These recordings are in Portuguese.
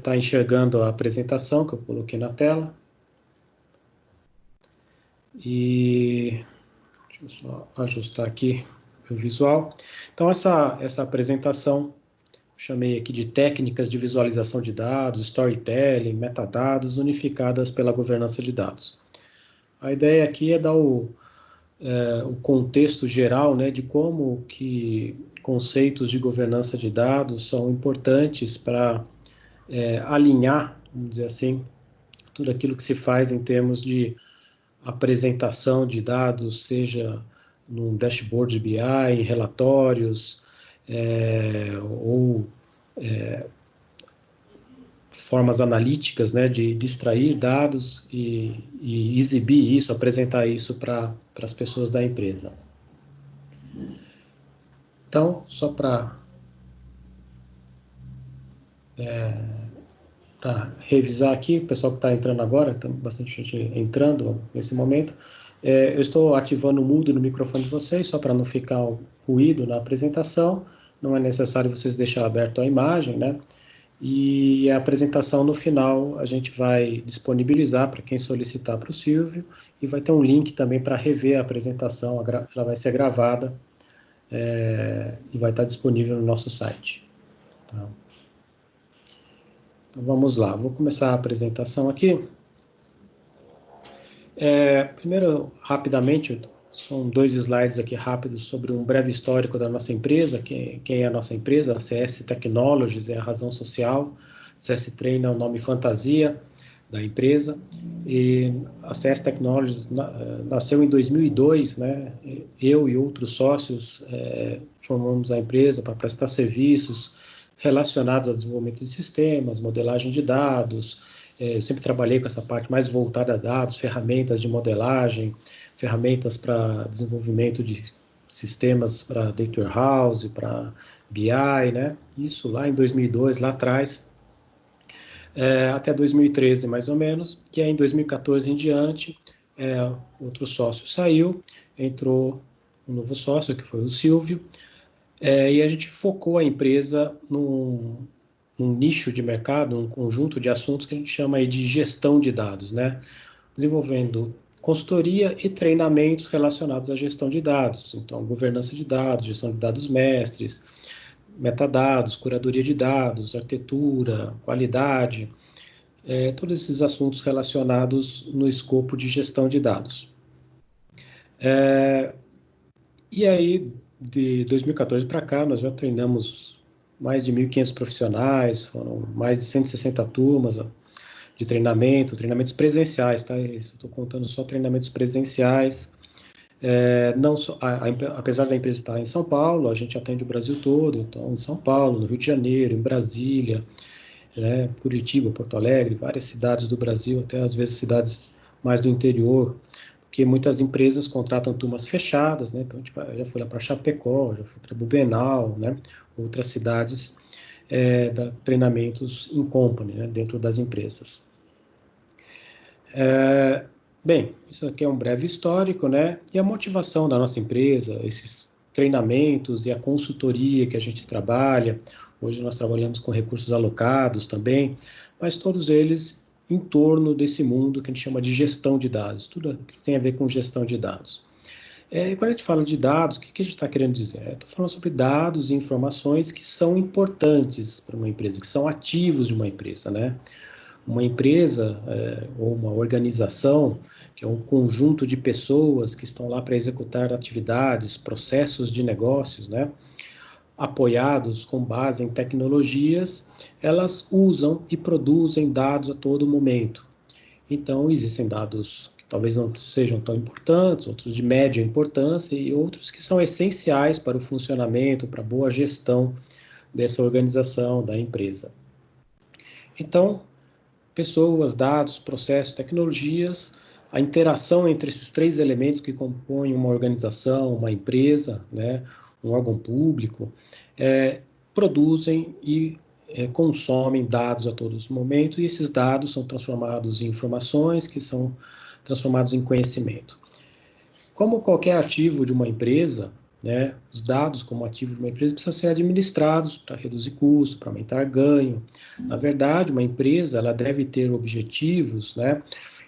estar enxergando a apresentação que eu coloquei na tela. E deixa eu só ajustar aqui o visual. Então, essa apresentação, chamei aqui de técnicas de visualização de dados, storytelling, metadados, unificadas pela governança de dados. A ideia aqui é dar o contexto geral, né, de como que conceitos de governança de dados são importantes para alinhar, vamos dizer assim, tudo aquilo que se faz em termos de apresentação de dados, seja num dashboard de BI, em relatórios, ou formas analíticas, né, de extrair dados e exibir isso, apresentar isso para as pessoas da empresa. Então, só para revisar aqui, o pessoal que está entrando agora, tem bastante gente entrando nesse momento, eu estou ativando o mudo no microfone de vocês, só para não ficar ruído na apresentação, não é necessário vocês deixar aberto a imagem, né? E a apresentação no final a gente vai disponibilizar para quem solicitar para o Silvio, e vai ter um link também para rever a apresentação, ela vai ser gravada e vai estar disponível no nosso site. Tá? Então vamos lá, vou começar a apresentação aqui. Primeiro, rapidamente, são 2 slides aqui rápidos sobre um breve histórico da nossa empresa, quem é a nossa empresa, a CS Technologies é a razão social, CS Train é o nome fantasia da empresa, e a CS Technologies nasceu em 2002, né? Eu e outros sócios formamos a empresa para prestar serviços relacionados ao desenvolvimento de sistemas, modelagem de dados. Eu sempre trabalhei com essa parte mais voltada a dados, ferramentas de modelagem, ferramentas para desenvolvimento de sistemas para Data Warehouse, para BI, né? Isso lá em 2002, lá atrás, até 2013 mais ou menos, e aí em 2014 em diante, outro sócio saiu, entrou um novo sócio, que foi o Silvio, e a gente focou a empresa num nicho de mercado, um conjunto de assuntos que a gente chama aí de gestão de dados, né? Desenvolvendo consultoria e treinamentos relacionados à gestão de dados. Então, governança de dados, gestão de dados mestres, metadados, curadoria de dados, arquitetura, qualidade, todos esses assuntos relacionados no escopo de gestão de dados. E aí, de 2014 para cá, nós já treinamos mais de 1.500 profissionais, foram mais de 160 turmas de treinamentos presenciais, tá? Estou contando só treinamentos presenciais. Não só, apesar da empresa estar em São Paulo, a gente atende o Brasil todo, então em São Paulo, no Rio de Janeiro, em Brasília, né, Curitiba, Porto Alegre, várias cidades do Brasil, até às vezes cidades mais do interior, porque muitas empresas contratam turmas fechadas, né? Então tipo, já fui lá para Chapecó, já fui para Blumenau, né? Outras cidades treinamentos in company, né? Dentro das empresas. Bem, isso aqui é um breve histórico, né? E a motivação da nossa empresa, esses treinamentos e a consultoria que a gente trabalha. Hoje nós trabalhamos com recursos alocados também, mas todos eles em torno desse mundo que a gente chama de gestão de dados, tudo que tem a ver com gestão de dados. E quando a gente fala de dados, o que a gente está querendo dizer? Estou falando sobre dados e informações que são importantes para uma empresa, que são ativos de uma empresa, né? Uma empresa ou uma organização, que é um conjunto de pessoas que estão lá para executar atividades, processos de negócios, né? Apoiados com base em tecnologias, elas usam e produzem dados a todo momento. Então, existem dados que talvez não sejam tão importantes, outros de média importância e outros que são essenciais para o funcionamento, para a boa gestão dessa organização, da empresa. Então, pessoas, dados, processos, tecnologias, a interação entre esses 3 elementos que compõem uma organização, uma empresa, né, um órgão público, produzem e consomem dados a todos os momentos, e esses dados são transformados em informações que são transformados em conhecimento. Como qualquer ativo de uma empresa, né? Os dados como ativo de uma empresa precisam ser administrados para reduzir custo, para aumentar ganho. Na verdade, uma empresa ela deve ter objetivos, né?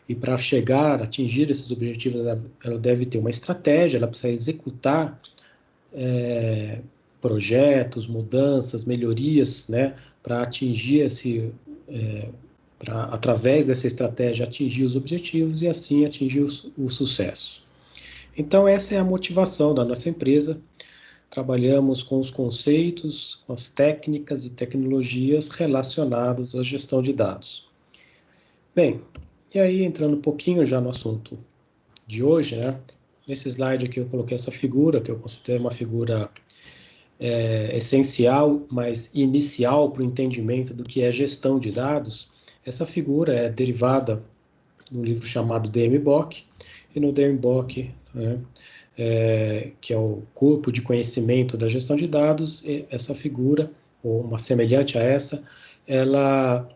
E para chegar, atingir esses objetivos, ela deve ter uma estratégia, ela precisa executar projetos, mudanças, melhorias, né? Para atingir através dessa estratégia, atingir os objetivos e assim atingir o sucesso. Então, essa é a motivação da nossa empresa. Trabalhamos com os conceitos, com as técnicas e tecnologias relacionadas à gestão de dados. Bem, e aí entrando um pouquinho já no assunto de hoje, né? Nesse slide aqui eu coloquei essa figura, que eu considero uma figura essencial, mas inicial para o entendimento do que é gestão de dados. Essa figura é derivada no livro chamado DMBOK, e no DMBOK, né, que é o corpo de conhecimento da gestão de dados, essa figura, ou uma semelhante a essa, ela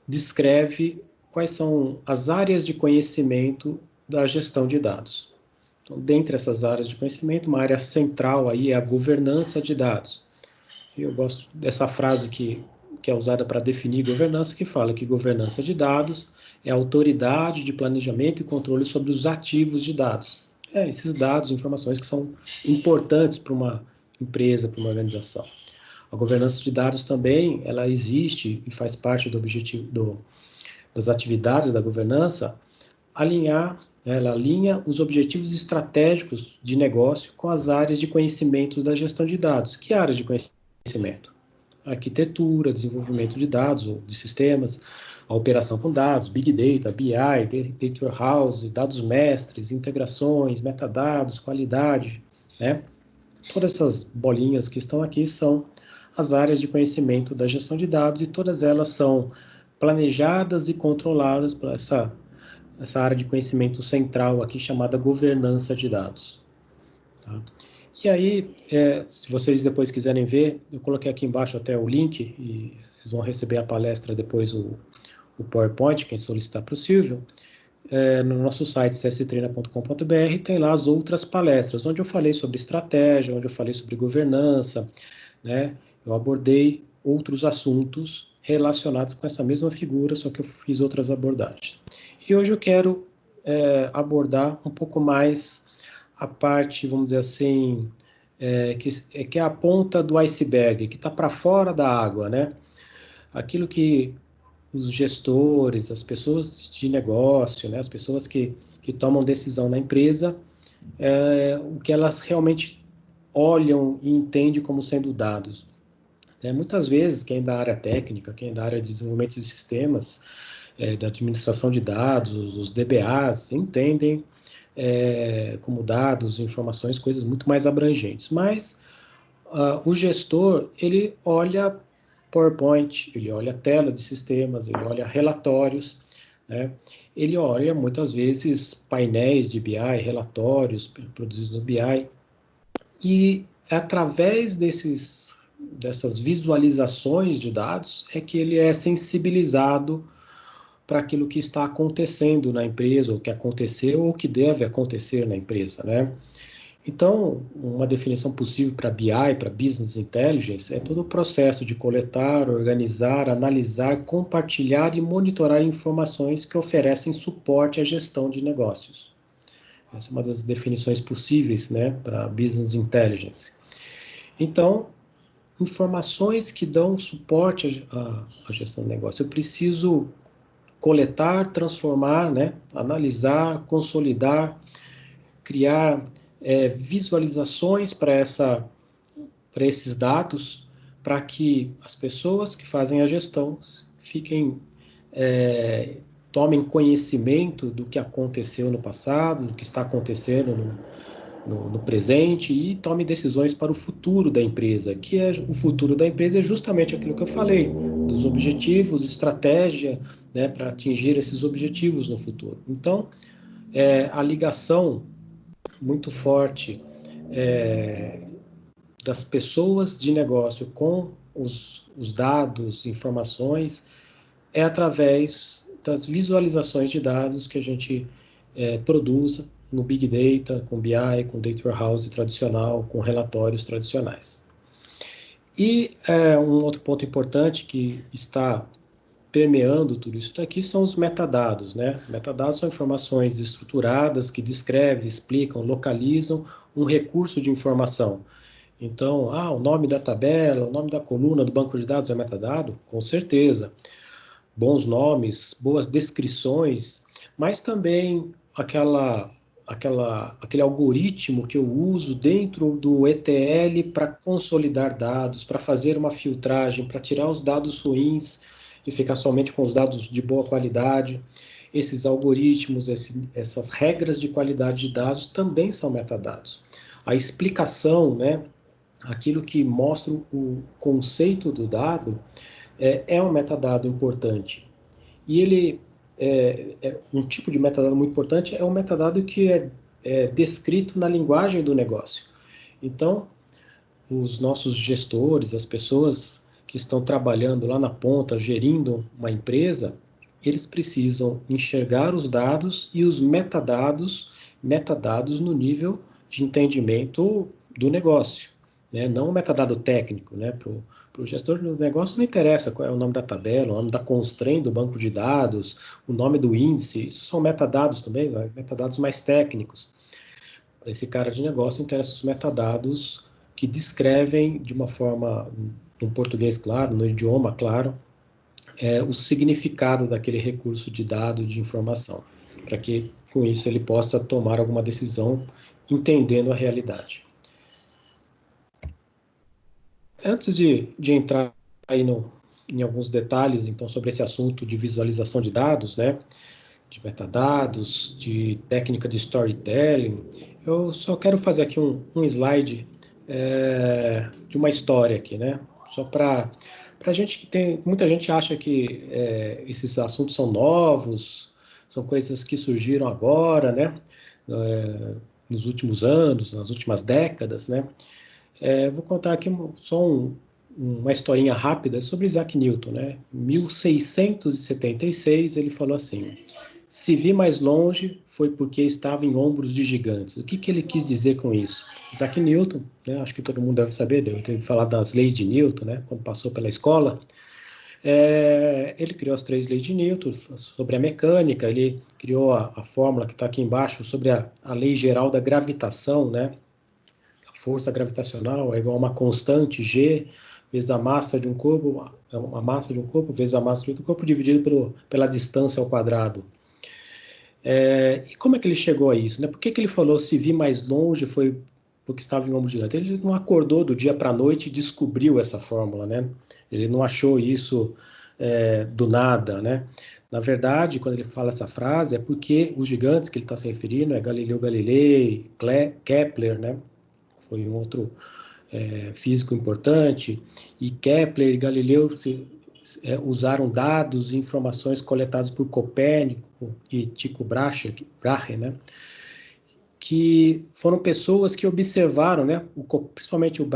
descreve quais são as áreas de conhecimento da gestão de dados. Então, dentre essas áreas de conhecimento, uma área central aí é a governança de dados. Eu gosto dessa frase que é usada para definir governança, que fala que governança de dados é a autoridade de planejamento e controle sobre os ativos de dados. Esses dados, informações que são importantes para uma empresa, para uma organização. A governança de dados também, ela existe e faz parte do objetivo das atividades da governança, ela alinha os objetivos estratégicos de negócio com as áreas de conhecimentos da gestão de dados. Que áreas de conhecimento? Arquitetura, desenvolvimento de dados ou de sistemas, a operação com dados, Big Data, BI, Data Warehouse, dados mestres, integrações, metadados, qualidade, né? Todas essas bolinhas que estão aqui são as áreas de conhecimento da gestão de dados e todas elas são planejadas e controladas por essa área de conhecimento central aqui chamada governança de dados. Tá? E aí, se vocês depois quiserem ver, eu coloquei aqui embaixo até o link e vocês vão receber a palestra depois o PowerPoint, quem solicitar para o Silvio. No nosso site csstreina.com.br tem lá as outras palestras, onde eu falei sobre estratégia, onde eu falei sobre governança, né? Eu abordei outros assuntos relacionados com essa mesma figura, só que eu fiz outras abordagens. E hoje eu quero abordar um pouco mais a parte, vamos dizer assim, que é a ponta do iceberg, que está para fora da água, né? Aquilo que os gestores, as pessoas de negócio, né, as pessoas que tomam decisão na empresa, o que elas realmente olham e entendem como sendo dados. Muitas vezes, quem é da área técnica, quem é da área de desenvolvimento de sistemas, da administração de dados, os DBAs, entendem como dados, informações, coisas muito mais abrangentes. Mas o gestor, ele olha PowerPoint, ele olha tela de sistemas, ele olha relatórios, né? Ele olha muitas vezes painéis de BI, relatórios produzidos no BI, e através dessas visualizações de dados é que ele é sensibilizado para aquilo que está acontecendo na empresa, ou que aconteceu, ou que deve acontecer na empresa, né? Então, uma definição possível para BI, para Business Intelligence, é todo o processo de coletar, organizar, analisar, compartilhar e monitorar informações que oferecem suporte à gestão de negócios. Essa é uma das definições possíveis, né, para Business Intelligence. Então, informações que dão suporte à gestão de negócio. Eu preciso coletar, transformar, né, analisar, consolidar, criar visualizações para esses dados, para que as pessoas que fazem a gestão tomem conhecimento do que aconteceu no passado, do que está acontecendo no presente e tome decisões para o futuro da empresa, que o futuro da empresa é justamente aquilo que eu falei, dos objetivos, estratégia, né, para atingir esses objetivos no futuro. Então, a ligação muito forte das pessoas de negócio com os dados, informações, é através das visualizações de dados que a gente produz, no Big Data, com BI, com Data Warehouse tradicional, com relatórios tradicionais. E um outro ponto importante que está permeando tudo isso daqui são os metadados, né? Metadados são informações estruturadas que descrevem, explicam, localizam um recurso de informação. Então, o nome da tabela, o nome da coluna do banco de dados é metadado? Com certeza. Bons nomes, boas descrições, mas também aquele algoritmo que eu uso dentro do ETL para consolidar dados, para fazer uma filtragem, para tirar os dados ruins e ficar somente com os dados de boa qualidade. Esses algoritmos, essas regras de qualidade de dados também são metadados. A explicação, né, aquilo que mostra o conceito do dado, é um metadado importante. E ele um tipo de metadado muito importante é um metadado que é descrito na linguagem do negócio. Então, os nossos gestores, as pessoas que estão trabalhando lá na ponta, gerindo uma empresa, eles precisam enxergar os dados e os metadados no nível de entendimento do negócio, né? Não o metadado técnico, né? Para o gestor do negócio não interessa qual é o nome da tabela, o nome da constraint do banco de dados, o nome do índice, isso são metadados também, né? Metadados mais técnicos. Para esse cara de negócio interessam os metadados que descrevem de uma forma, no português claro, no idioma claro, o significado daquele recurso de dado, de informação, para que com isso ele possa tomar alguma decisão entendendo a realidade. Antes de entrar aí em alguns detalhes, então, sobre esse assunto de visualização de dados, né, de metadados, de técnica de storytelling, eu só quero fazer aqui um slide de uma história aqui, né, só para gente que tem, muita gente acha que esses assuntos são novos, são coisas que surgiram agora, né, nos últimos anos, nas últimas décadas, né. Vou contar aqui só uma historinha rápida sobre Isaac Newton, né? Em 1676 ele falou assim: se vi mais longe foi porque estava em ombros de gigantes. O que ele quis dizer com isso? Isaac Newton, né? Acho que todo mundo deve saber, deve ter falado das leis de Newton, né? Quando passou pela escola. Ele criou as 3 leis de Newton sobre a mecânica, ele criou a fórmula que está aqui embaixo sobre a lei geral da gravitação, né? Força gravitacional é igual a uma constante G vezes a massa de um corpo, a massa de um corpo vezes a massa de outro corpo dividido pela distância ao quadrado. E como é que ele chegou a isso, né? Por que ele falou se vi mais longe foi porque estava em ombro gigante? Ele não acordou do dia para a noite e descobriu essa fórmula, né? Ele não achou isso do nada, né? Na verdade, quando ele fala essa frase, é porque os gigantes que ele está se referindo é Galileu Galilei, Kepler, né? Foi um outro físico importante, e Kepler e Galileu usaram dados e informações coletadas por Copérnico e Tycho Brahe, né, que foram pessoas que observaram, né, principalmente o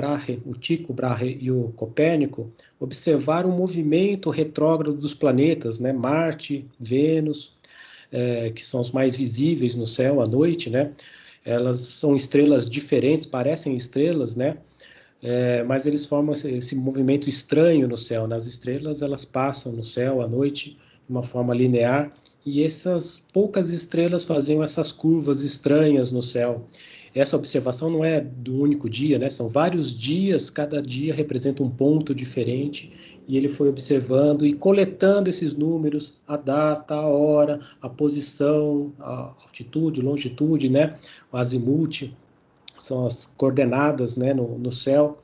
Tycho Brahe e o Copérnico, observaram o movimento retrógrado dos planetas, né, Marte, Vênus, que são os mais visíveis no céu à noite, né? Elas são estrelas diferentes, parecem estrelas, né? Mas eles formam esse movimento estranho no céu. Nas estrelas, elas passam no céu à noite de uma forma linear, e essas poucas estrelas faziam essas curvas estranhas no céu. Essa observação não é do único dia, né? São vários dias, cada dia representa um ponto diferente, e ele foi observando e coletando esses números, a data, a hora, a posição, a altitude, longitude, né? O azimuth, são as coordenadas, né, no céu,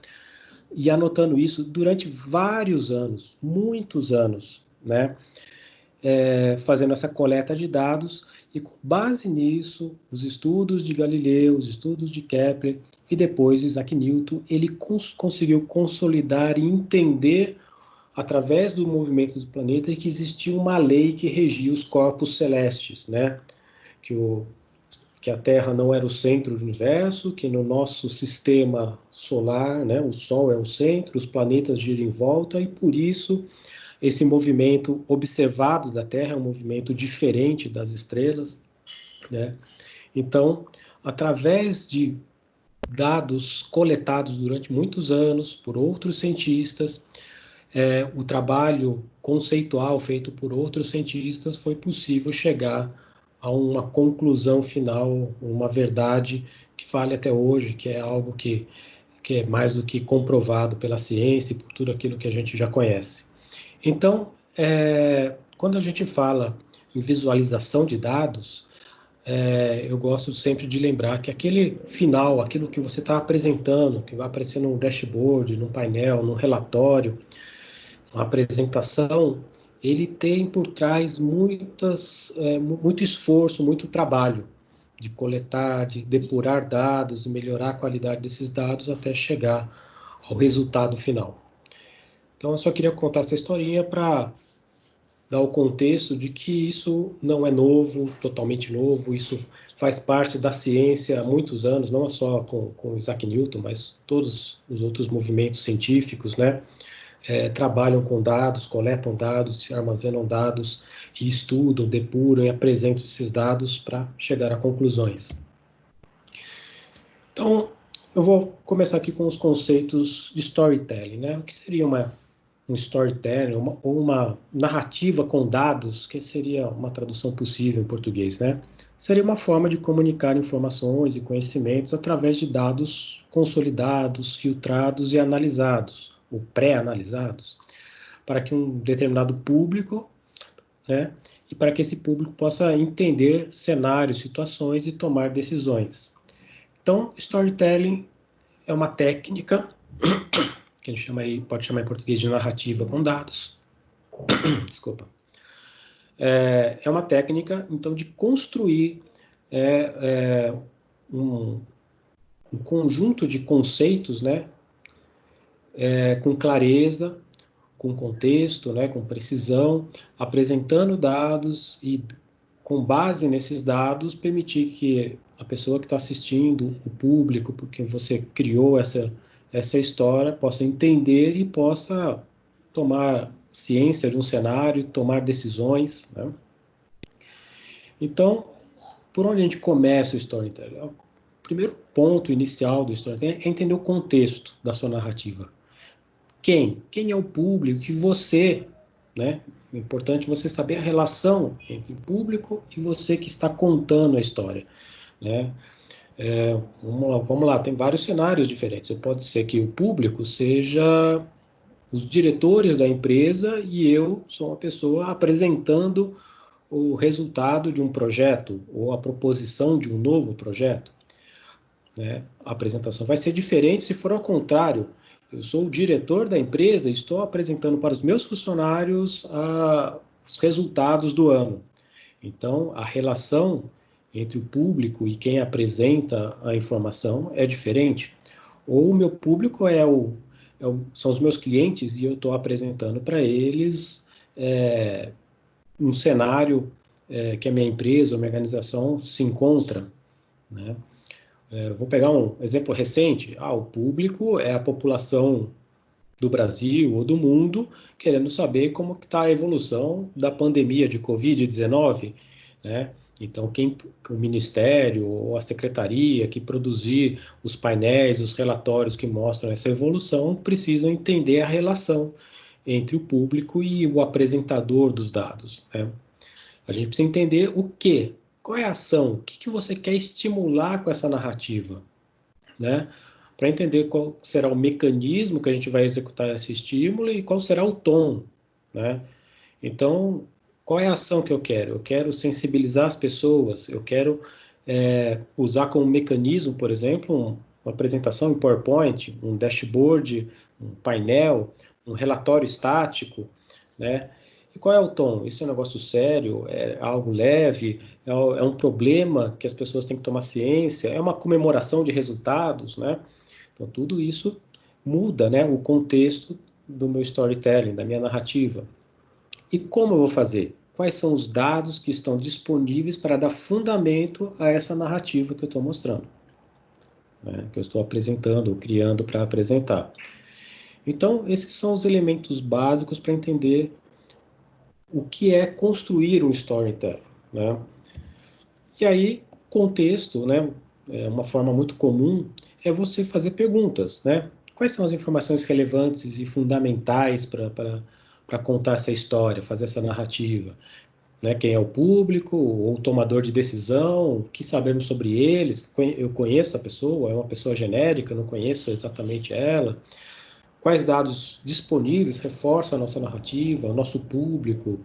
e anotando isso durante vários anos, muitos anos, né? Fazendo essa coleta de dados, e com base nisso, os estudos de Galileu, os estudos de Kepler e depois Isaac Newton, ele conseguiu consolidar e entender, através do movimento do planeta, que existia uma lei que regia os corpos celestes, né? Que a Terra não era o centro do universo, que no nosso sistema solar, né, o Sol é o centro, os planetas giram em volta, e por isso esse movimento observado da Terra é um movimento diferente das estrelas, né? Então, através de dados coletados durante muitos anos por outros cientistas, o trabalho conceitual feito por outros cientistas, foi possível chegar a uma conclusão final, uma verdade que vale até hoje, que é algo que é mais do que comprovado pela ciência e por tudo aquilo que a gente já conhece. Então, quando a gente fala em visualização de dados, eu gosto sempre de lembrar que aquele final, aquilo que você está apresentando, que vai aparecer num dashboard, num painel, num relatório, uma apresentação, ele tem por trás muito esforço, muito trabalho de coletar, de depurar dados, de melhorar a qualidade desses dados até chegar ao resultado final. Então, eu só queria contar essa historinha para dar o contexto de que isso não é novo, totalmente novo, isso faz parte da ciência há muitos anos, não só com Isaac Newton, mas todos os outros movimentos científicos, né? Trabalham com dados, coletam dados, armazenam dados e estudam, depuram e apresentam esses dados para chegar a conclusões. Então, eu vou começar aqui com os conceitos de storytelling, né? O que seria um storytelling, ou uma narrativa com dados, que seria uma tradução possível em português, né? Seria uma forma de comunicar informações e conhecimentos através de dados consolidados, filtrados e analisados, ou pré-analisados, para que um determinado público, né, e para que esse público possa entender cenários, situações e tomar decisões. Então, storytelling é uma técnica que a gente pode chamar em português de narrativa com dados. Desculpa. É uma técnica, então, de construir um conjunto de conceitos, né, com clareza, com contexto, né, com precisão, apresentando dados e, com base nesses dados, permitir que a pessoa que está assistindo, o público, porque você criou essa história, possa entender e possa tomar ciência de um cenário, tomar decisões, né? Então, por onde a gente começa o storytelling? O primeiro ponto inicial do storytelling é entender o contexto da sua narrativa. Quem é o público que você, né? É importante você saber a relação entre o público e você que está contando a história, né? Vamos lá, tem vários cenários diferentes. Pode ser que o público seja os diretores da empresa e eu sou uma pessoa apresentando o resultado de um projeto ou a proposição de um novo projeto, né? A apresentação vai ser diferente se for ao contrário. Eu sou o diretor da empresa e estou apresentando para os meus funcionários os resultados do ano. Então, a relação entre o público e quem apresenta a informação é diferente. Ou o meu público são os meus clientes e eu estou apresentando para eles um cenário que a minha empresa ou minha organização se encontra, né? Vou pegar um exemplo recente. O público é a população do Brasil ou do mundo querendo saber como está a evolução da pandemia de Covid-19, né? Então, o Ministério ou a Secretaria que produzir os painéis, os relatórios que mostram essa evolução, precisam entender a relação entre o público e o apresentador dos dados, né? A gente precisa entender o quê? Qual é a ação? O que você quer estimular com essa narrativa, né? Para entender qual será o mecanismo que a gente vai executar esse estímulo e qual será o tom, né? Então, qual é a ação que eu quero? Eu quero sensibilizar as pessoas, eu quero usar como mecanismo, por exemplo, uma apresentação em PowerPoint, um dashboard, um painel, um relatório estático, né? E qual é o tom? Isso é um negócio sério? É algo leve? É um problema que as pessoas têm que tomar ciência? É uma comemoração de resultados, né? Então, tudo isso muda, né, o contexto do meu storytelling, da minha narrativa. E como eu vou fazer? Quais são os dados que estão disponíveis para dar fundamento a essa narrativa que eu estou mostrando, né, que eu estou apresentando, ou criando para apresentar. Então, esses são os elementos básicos para entender o que é construir um storytelling, né? E aí, contexto, né, uma forma muito comum é você fazer perguntas, né? Quais são as informações relevantes e fundamentais para contar essa história, fazer essa narrativa? Né? Quem é o público, ou o tomador de decisão, o que sabemos sobre eles? Eu conheço a pessoa, é uma pessoa genérica, não conheço exatamente ela. Quais dados disponíveis reforçam a nossa narrativa, o nosso público?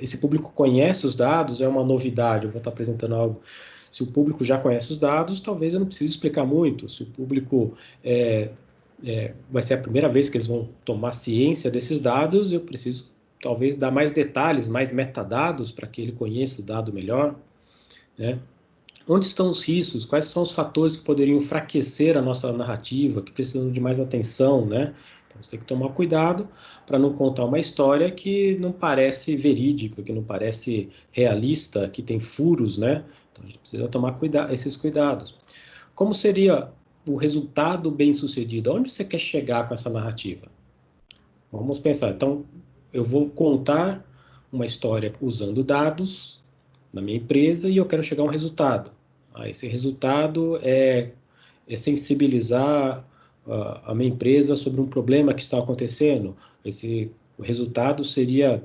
Esse público conhece os dados, é uma novidade, eu vou estar apresentando algo. Se o público já conhece os dados, talvez eu não precise explicar muito. Se o público vai ser a primeira vez que eles vão tomar ciência desses dados, eu preciso talvez dar mais detalhes, mais metadados para que ele conheça o dado melhor, né? Onde estão os riscos? Quais são os fatores que poderiam enfraquecer a nossa narrativa, que precisam de mais atenção, né? Então você tem que tomar cuidado para não contar uma história que não parece verídica, que não parece realista, que tem furos, né? Então a gente precisa tomar esses cuidados. Como seria o resultado bem-sucedido? Onde você quer chegar com essa narrativa? Vamos pensar. Então, eu vou contar uma história usando dados na minha empresa e eu quero chegar a um resultado. Esse resultado é sensibilizar a minha empresa sobre um problema que está acontecendo. O resultado seria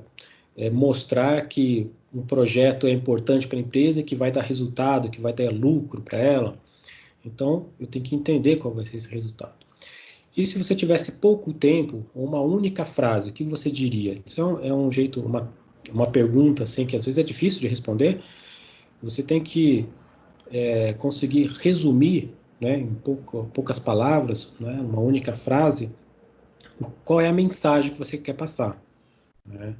mostrar que um projeto é importante para a empresa e que vai dar resultado, que vai dar lucro para ela. Então, eu tenho que entender qual vai ser esse resultado. E se você tivesse pouco tempo, uma única frase, o que você diria? Isso é um jeito, uma pergunta assim, que às vezes é difícil de responder. Você tem que conseguir resumir, né, em poucas palavras, né, uma única frase, qual é a mensagem que você quer passar, né?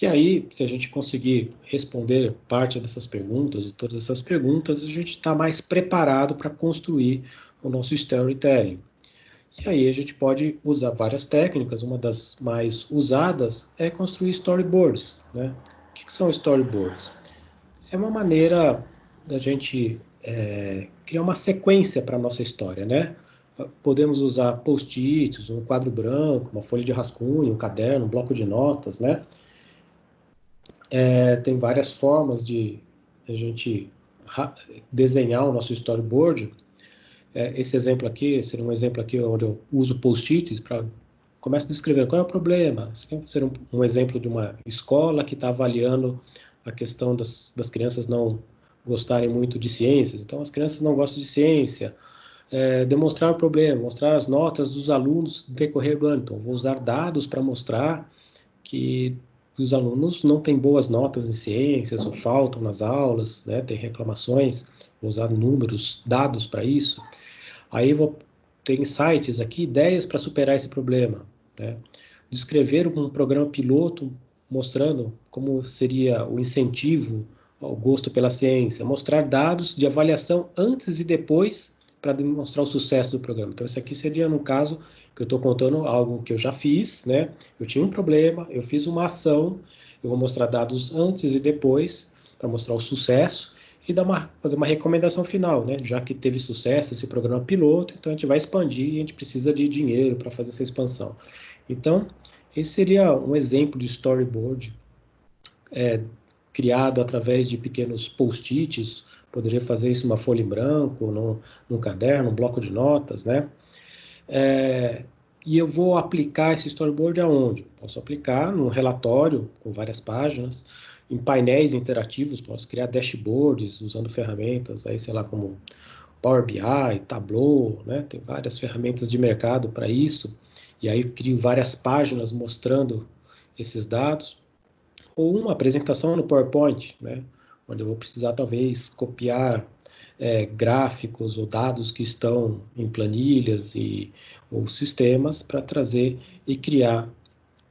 E aí, se a gente conseguir responder parte dessas perguntas, ou todas essas perguntas, a gente está mais preparado para construir o nosso storytelling. E aí a gente pode usar várias técnicas, uma das mais usadas é construir storyboards, né? O que são storyboards? É uma maneira da gente criar uma sequência para a nossa história, né? Podemos usar post-its, um quadro branco, uma folha de rascunho, um caderno, um bloco de notas, né? Tem várias formas de a gente desenhar o nosso storyboard. Esse exemplo aqui seria um exemplo aqui onde eu uso post-its para começo descrevendo qual é o problema. Isso pode ser um exemplo de uma escola que está avaliando a questão das crianças não gostarem muito de ciências. Então, as crianças não gostam de ciência. Demonstrar o problema, mostrar as notas dos alunos no decorrer do ano. Então, vou usar dados para mostrar que os alunos não têm boas notas em ciências ou faltam nas aulas, né, tem reclamações. Vou usar números, dados para isso. Aí vou ter insights aqui, ideias para superar esse problema, né? Descrever um programa piloto mostrando como seria o incentivo ao gosto pela ciência, mostrar dados de avaliação antes e depois para demonstrar o sucesso do programa. Então, isso aqui seria, no caso, que eu estou contando algo que eu já fiz, né? Eu tinha um problema, eu fiz uma ação, eu vou mostrar dados antes e depois para mostrar o sucesso e fazer uma recomendação final, né? Já que teve sucesso esse programa piloto, então a gente vai expandir e a gente precisa de dinheiro para fazer essa expansão. Então, esse seria um exemplo de storyboard criado através de pequenos post-its. Poderia fazer isso numa folha em branco, num caderno, num bloco de notas, né? E eu vou aplicar esse storyboard aonde? Posso aplicar num relatório com várias páginas, em painéis interativos, posso criar dashboards usando ferramentas, aí, sei lá, como Power BI, Tableau, né? Tem várias ferramentas de mercado para isso, e aí crio várias páginas mostrando esses dados, ou uma apresentação no PowerPoint, né? Onde eu vou precisar talvez copiar gráficos ou dados que estão em planilhas ou sistemas para trazer e criar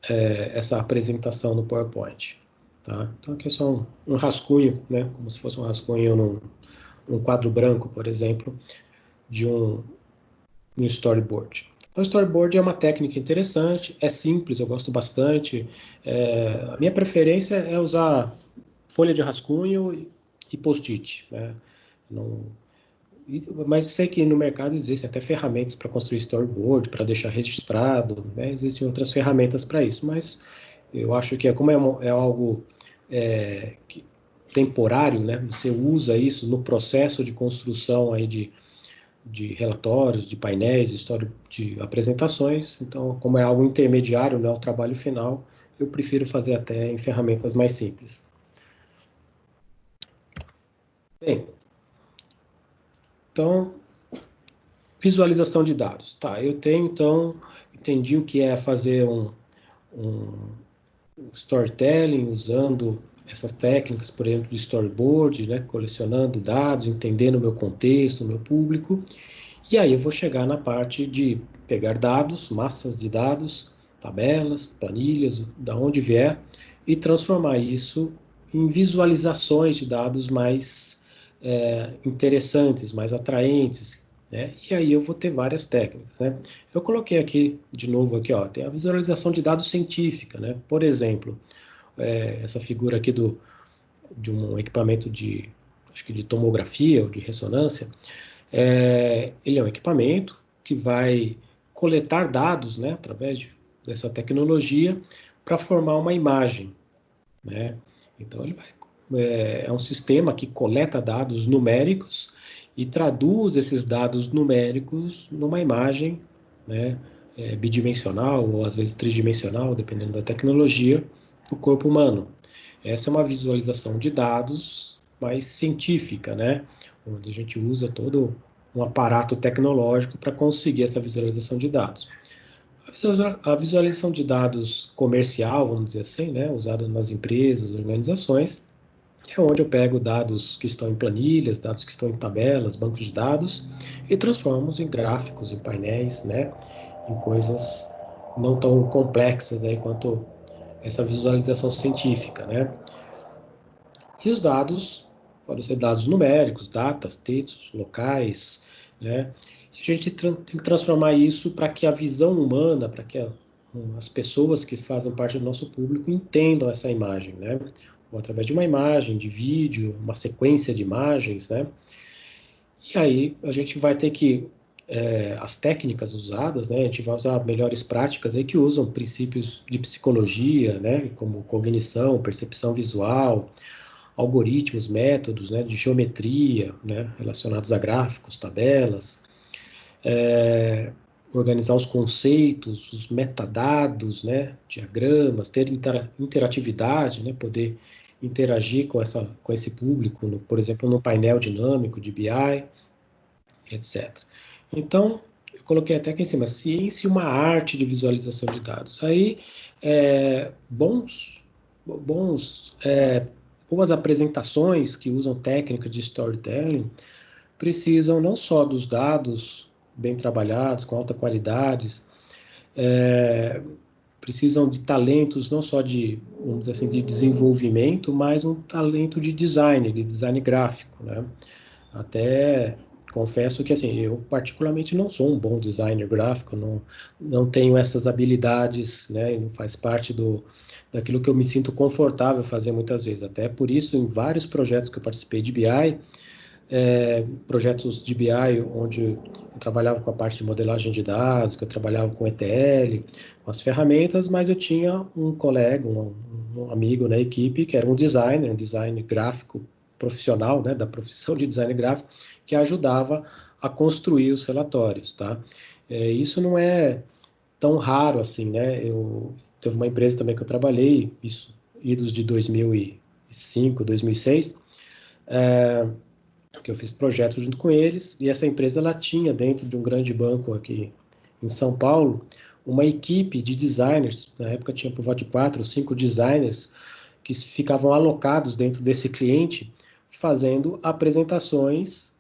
essa apresentação no PowerPoint. Tá? Então aqui é só um rascunho, né? Como se fosse um rascunho num quadro branco, por exemplo, de um storyboard. Então, storyboard é uma técnica interessante, é simples, eu gosto bastante. A minha preferência é usar folha de rascunho e post-it, né? Não, mas sei que no mercado existem até ferramentas para construir storyboard, para deixar registrado, né? Existem outras ferramentas para isso, mas eu acho que como é algo que temporário, né? Você usa isso no processo de construção aí de relatórios, de painéis, de apresentações. Então, como é algo intermediário, não é o trabalho final, eu prefiro fazer até em ferramentas mais simples. Bem, então, visualização de dados. Tá, eu tenho, então, entendi o que é fazer um storytelling usando essas técnicas, por exemplo, de storyboard, né, colecionando dados, entendendo o meu contexto, o meu público, e aí eu vou chegar na parte de pegar dados, massas de dados, tabelas, planilhas, da onde vier, e transformar isso em visualizações de dados mais interessantes, mais atraentes, né? E aí eu vou ter várias técnicas, né? Eu coloquei aqui, de novo, aqui, ó, tem a visualização de dados científica, né? Por exemplo, essa figura aqui de um equipamento acho que de tomografia ou de ressonância, ele é um equipamento que vai coletar dados, né, através dessa tecnologia, para formar uma imagem, né? Então é um sistema que coleta dados numéricos e traduz esses dados numéricos numa imagem, né, bidimensional ou às vezes tridimensional, dependendo da tecnologia, do corpo humano. Essa é uma visualização de dados mais científica, né, onde a gente usa todo um aparato tecnológico para conseguir essa visualização de dados. A visualização de dados comercial, vamos dizer assim, né, usada nas empresas, organizações, é onde eu pego dados que estão em planilhas, dados que estão em tabelas, bancos de dados, e transformo em gráficos, em painéis, né, em coisas não tão complexas aí quanto essa visualização científica, né. E os dados podem ser dados numéricos, datas, textos, locais, né? E a gente tem que transformar isso para que a visão humana, para que as pessoas que fazem parte do nosso público entendam essa imagem, né? Ou através de uma imagem, de vídeo, uma sequência de imagens, né? E aí a gente vai ter que as técnicas usadas, né? A gente vai usar melhores práticas aí que usam princípios de psicologia, né? Como cognição, percepção visual, algoritmos, métodos, né, de geometria, né, relacionados a gráficos, tabelas, organizar os conceitos, os metadados, né, diagramas, ter interatividade, né, poder interagir com esse público, por exemplo, no painel dinâmico de BI, etc. Então, eu coloquei até aqui em cima, ciência e uma arte de visualização de dados. Aí, boas apresentações que usam técnicas de storytelling precisam não só dos dados bem trabalhados, com alta qualidade, precisam de talentos não só de, vamos dizer assim, de desenvolvimento, mas um talento de design gráfico, né? Até confesso que assim, eu particularmente não sou um bom designer gráfico, não tenho essas habilidades, né? E não faz parte daquilo que eu me sinto confortável fazer muitas vezes. Até por isso, em vários projetos que eu participei de BI, projetos de BI onde eu trabalhava com a parte de modelagem de dados, que eu trabalhava com ETL, com as ferramentas, mas eu tinha um colega, um amigo na equipe que era um designer gráfico profissional, né, da profissão de design gráfico, que ajudava a construir os relatórios, tá? Isso não é tão raro assim, né? Teve uma empresa também que eu trabalhei, isso, idos de 2005, 2006, que eu fiz projetos junto com eles, e essa empresa ela tinha dentro de um grande banco aqui em São Paulo uma equipe de designers, na época tinha por volta de 4 ou 5 designers que ficavam alocados dentro desse cliente fazendo apresentações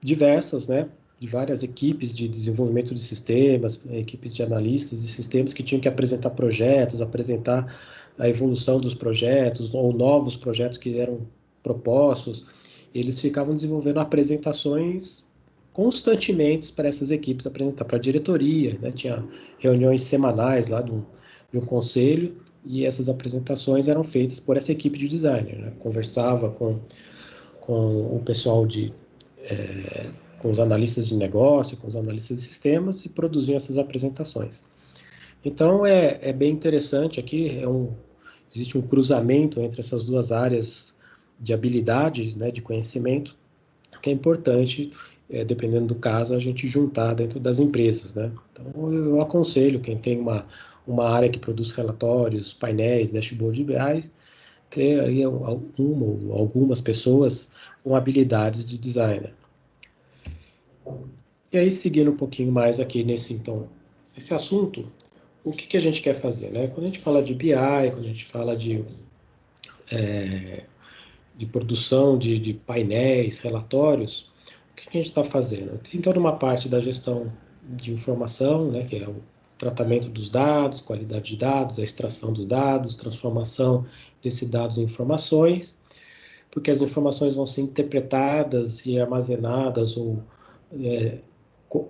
diversas, né, de várias equipes de desenvolvimento de sistemas, equipes de analistas de sistemas que tinham que apresentar projetos, apresentar a evolução dos projetos ou novos projetos que eram propostos. Eles ficavam desenvolvendo apresentações constantemente para essas equipes apresentar para a diretoria, né? Tinha reuniões semanais lá de um conselho e essas apresentações eram feitas por essa equipe de designer, né? Conversava com o pessoal com os analistas de negócio, com os analistas de sistemas e produziam essas apresentações. Então é bem interessante aqui, existe um cruzamento entre essas duas áreas de habilidade, né, de conhecimento, que é importante, dependendo do caso, a gente juntar dentro das empresas, né? Então, eu aconselho quem tem uma área que produz relatórios, painéis, dashboard de BI, ter aí uma ou algumas pessoas com habilidades de designer. E aí, seguindo um pouquinho mais aqui então, esse assunto, o que a gente quer fazer, né? Quando a gente fala de BI, quando a gente fala de produção de painéis, relatórios, o que a gente está fazendo? Tem toda uma parte da gestão de informação, né, que é o tratamento dos dados, qualidade de dados, a extração dos dados, transformação desses dados em informações, porque as informações vão ser interpretadas e armazenadas ou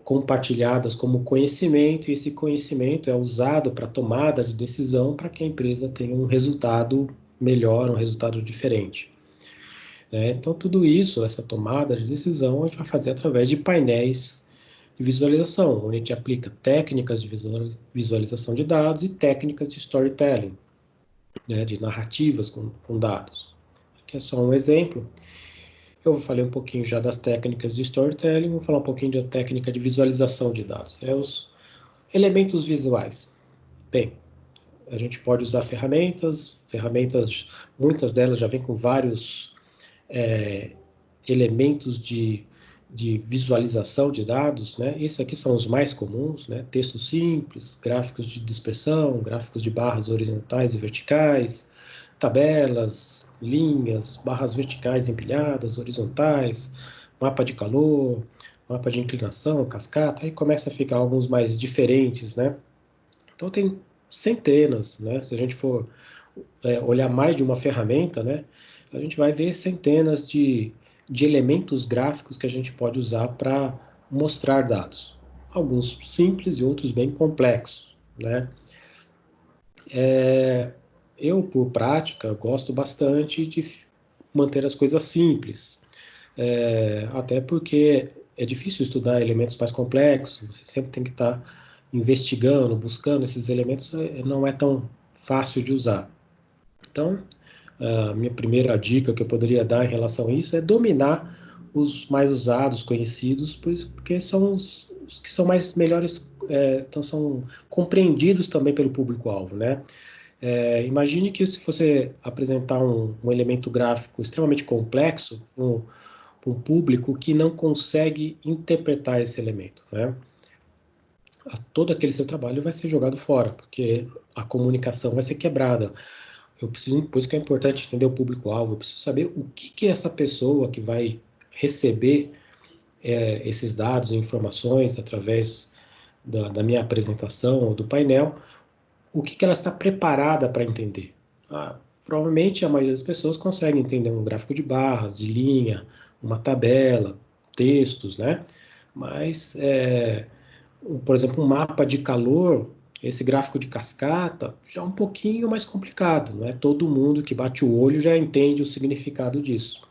compartilhadas como conhecimento, e esse conhecimento é usado para tomada de decisão para que a empresa tenha um resultado melhor, um resultado diferente. Então, tudo isso, essa tomada de decisão, a gente vai fazer através de painéis de visualização, onde a gente aplica técnicas de visualização de dados e técnicas de storytelling, né, de narrativas com dados. Aqui é só um exemplo. Eu falei um pouquinho já das técnicas de storytelling, vou falar um pouquinho da técnica de visualização de dados. Os elementos visuais. Bem, a gente pode usar ferramentas, muitas delas já vêm com vários elementos de visualização de dados, né? Esses aqui são os mais comuns, né? Texto simples, gráficos de dispersão, gráficos de barras horizontais e verticais, tabelas, linhas, barras verticais empilhadas, horizontais, mapa de calor, mapa de inclinação, cascata, aí começa a ficar alguns mais diferentes, né? Então tem centenas, né? Se a gente for olhar mais de uma ferramenta, né? A gente vai ver centenas de elementos gráficos que a gente pode usar para mostrar dados. Alguns simples e outros bem complexos, né? Eu, por prática, gosto bastante de manter as coisas simples, até porque é difícil estudar elementos mais complexos, você sempre tem que estar investigando, buscando esses elementos, não é tão fácil de usar. Então, a minha primeira dica que eu poderia dar em relação a isso é dominar os mais usados, conhecidos, porque são os que são mais melhores, então são compreendidos também pelo público-alvo, né? Imagine que se você apresentar um elemento gráfico extremamente complexo para um público que não consegue interpretar esse elemento, né? Todo aquele seu trabalho vai ser jogado fora, porque a comunicação vai ser quebrada. Por isso que é importante entender o público-alvo, eu preciso saber o que essa pessoa que vai receber esses dados e informações através da minha apresentação ou do painel, o que ela está preparada para entender. Provavelmente a maioria das pessoas consegue entender um gráfico de barras, de linha, uma tabela, textos, né? Mas, por exemplo, um mapa de calor, esse gráfico de cascata, já é um pouquinho mais complicado. Não é todo mundo que bate o olho já entende o significado disso,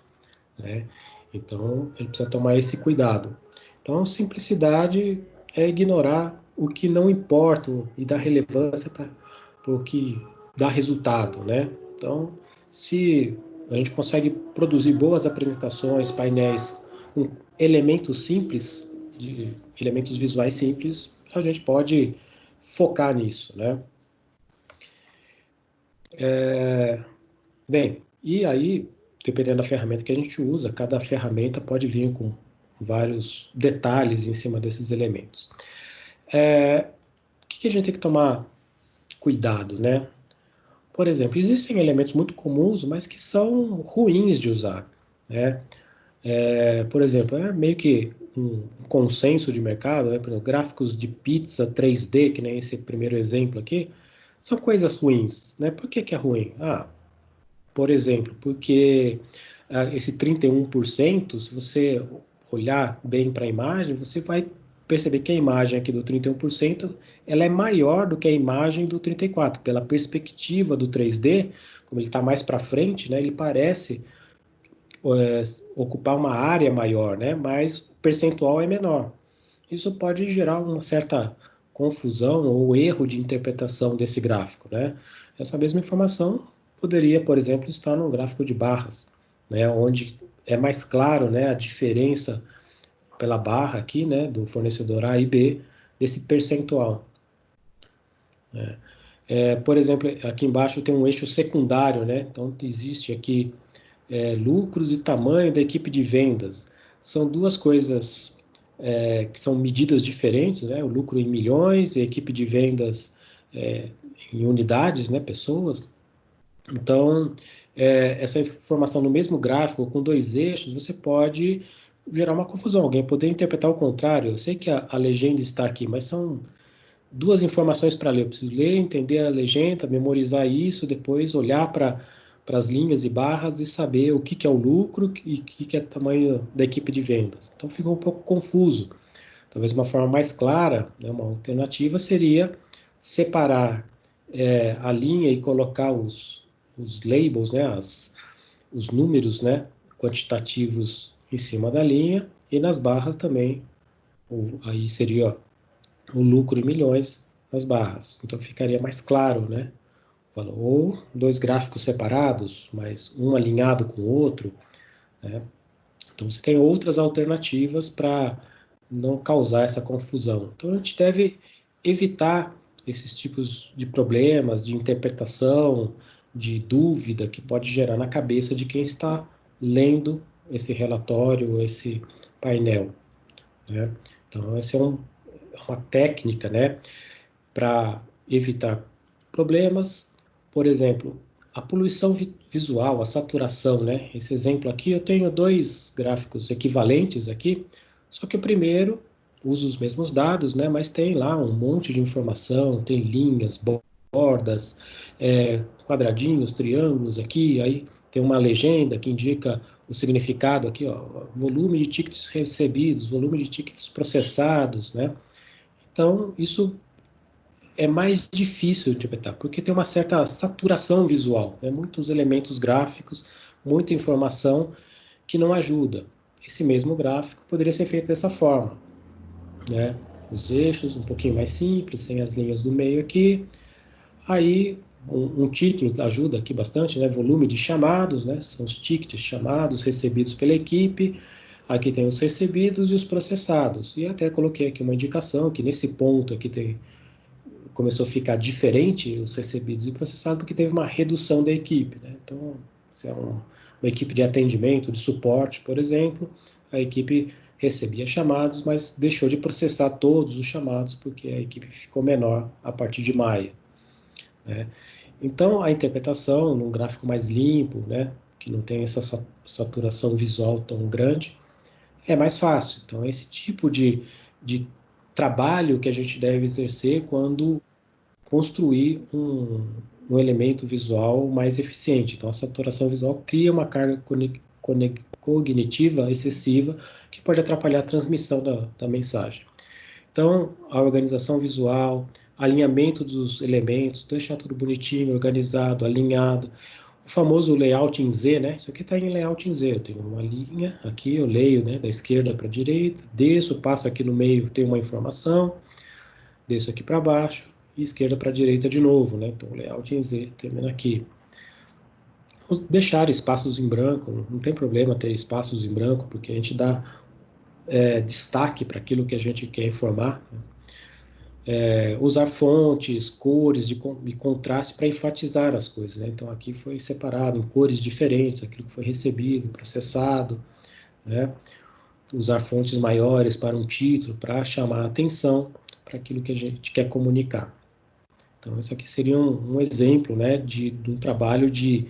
né? Então, a gente precisa tomar esse cuidado. Então, simplicidade é ignorar o que não importa e dar relevância para o que dá resultado, né? Então, se a gente consegue produzir boas apresentações, painéis com elementos simples, de elementos visuais simples, a gente pode focar nisso, né? Bem, e aí, dependendo da ferramenta que a gente usa, cada ferramenta pode vir com vários detalhes em cima desses elementos. O que a gente tem que tomar cuidado, né? Por exemplo, existem elementos muito comuns, mas que são ruins de usar, né? Por exemplo, é meio que um consenso de mercado, né? Por exemplo, gráficos de pizza 3D, que nem esse primeiro exemplo aqui, são coisas ruins, né? Por que é ruim? Por exemplo, porque esse 31%, se você olhar bem para a imagem, você vai perceber que a imagem aqui do 31%, ela é maior do que a imagem do 34%. Pela perspectiva do 3D, como ele está mais para frente, né, ele parece ocupar uma área maior, né, mas o percentual é menor. Isso pode gerar uma certa confusão ou erro de interpretação desse gráfico, né? Essa mesma informação poderia, por exemplo, estar num gráfico de barras, né, onde é mais claro, né, a diferença pela barra aqui, né, do fornecedor A e B, desse percentual. Por exemplo, aqui embaixo tem um eixo secundário, né, então existe aqui lucros e tamanho da equipe de vendas. São duas coisas que são medidas diferentes, né, o lucro em milhões e a equipe de vendas em unidades, né, pessoas. Então, essa informação no mesmo gráfico, com dois eixos, você pode gerar uma confusão. Alguém poderia interpretar o contrário. Eu sei que a legenda está aqui, mas são duas informações para ler. Eu preciso ler, entender a legenda, memorizar isso, depois olhar para as linhas e barras e saber o que, que é o lucro e o que, que é o tamanho da equipe de vendas. Então, ficou um pouco confuso. Talvez uma forma mais clara, né, uma alternativa seria separar a linha e colocar os labels, né, os números, né, quantitativos em cima da linha e nas barras também, aí seria o lucro em milhões nas barras. Então ficaria mais claro, né? Ou dois gráficos separados, mas um alinhado com o outro, né? Então você tem outras alternativas para não causar essa confusão. Então a gente deve evitar esses tipos de problemas de interpretação, de dúvida que pode gerar na cabeça de quem está lendo esse relatório, esse painel, né? Então essa é uma técnica, né, para evitar problemas. Por exemplo, a poluição visual, a saturação, né? Esse exemplo aqui, eu tenho dois gráficos equivalentes aqui, só que o primeiro usa os mesmos dados, né? Mas tem lá um monte de informação, tem linhas, bordas, quadradinhos, triângulos aqui, aí tem uma legenda que indica o significado aqui, ó, volume de tickets recebidos, volume de tickets processados, né? Então, isso é mais difícil de interpretar, porque tem uma certa saturação visual, né? Muitos elementos gráficos, muita informação que não ajuda. Esse mesmo gráfico poderia ser feito dessa forma, né? Os eixos um pouquinho mais simples, sem as linhas do meio aqui. Aí um título que ajuda aqui bastante, né? Volume de chamados, né? São os tickets chamados recebidos pela equipe. Aqui tem os recebidos e os processados. E até coloquei aqui uma indicação que nesse ponto aqui começou a ficar diferente os recebidos e processados porque teve uma redução da equipe, né? Então, se é uma equipe de atendimento, de suporte, por exemplo, a equipe recebia chamados, mas deixou de processar todos os chamados porque a equipe ficou menor a partir de maio, né? Então, a interpretação num gráfico mais limpo, né, que não tem essa saturação visual tão grande, é mais fácil. Então, é esse tipo de trabalho que a gente deve exercer quando construir um elemento visual mais eficiente. Então, a saturação visual cria uma carga cognitiva excessiva que pode atrapalhar a transmissão da mensagem. Então, a organização visual, alinhamento dos elementos, deixar tudo bonitinho, organizado, alinhado. O famoso layout em Z, né? Isso aqui está em layout em Z. Eu tenho uma linha aqui, eu leio, né, da esquerda para a direita, desço, passo aqui no meio, tem uma informação, desço aqui para baixo, e esquerda para direita de novo, né? Então, o layout em Z termina aqui. Deixar espaços em branco, não tem problema ter espaços em branco, porque a gente dá destaque para aquilo que a gente quer informar. Usar fontes, cores de contraste para enfatizar as coisas, né? Então, aqui foi separado em cores diferentes, aquilo que foi recebido, processado, né? Usar fontes maiores para um título, para chamar a atenção para aquilo que a gente quer comunicar. Então, isso aqui seria um exemplo, né, de um trabalho de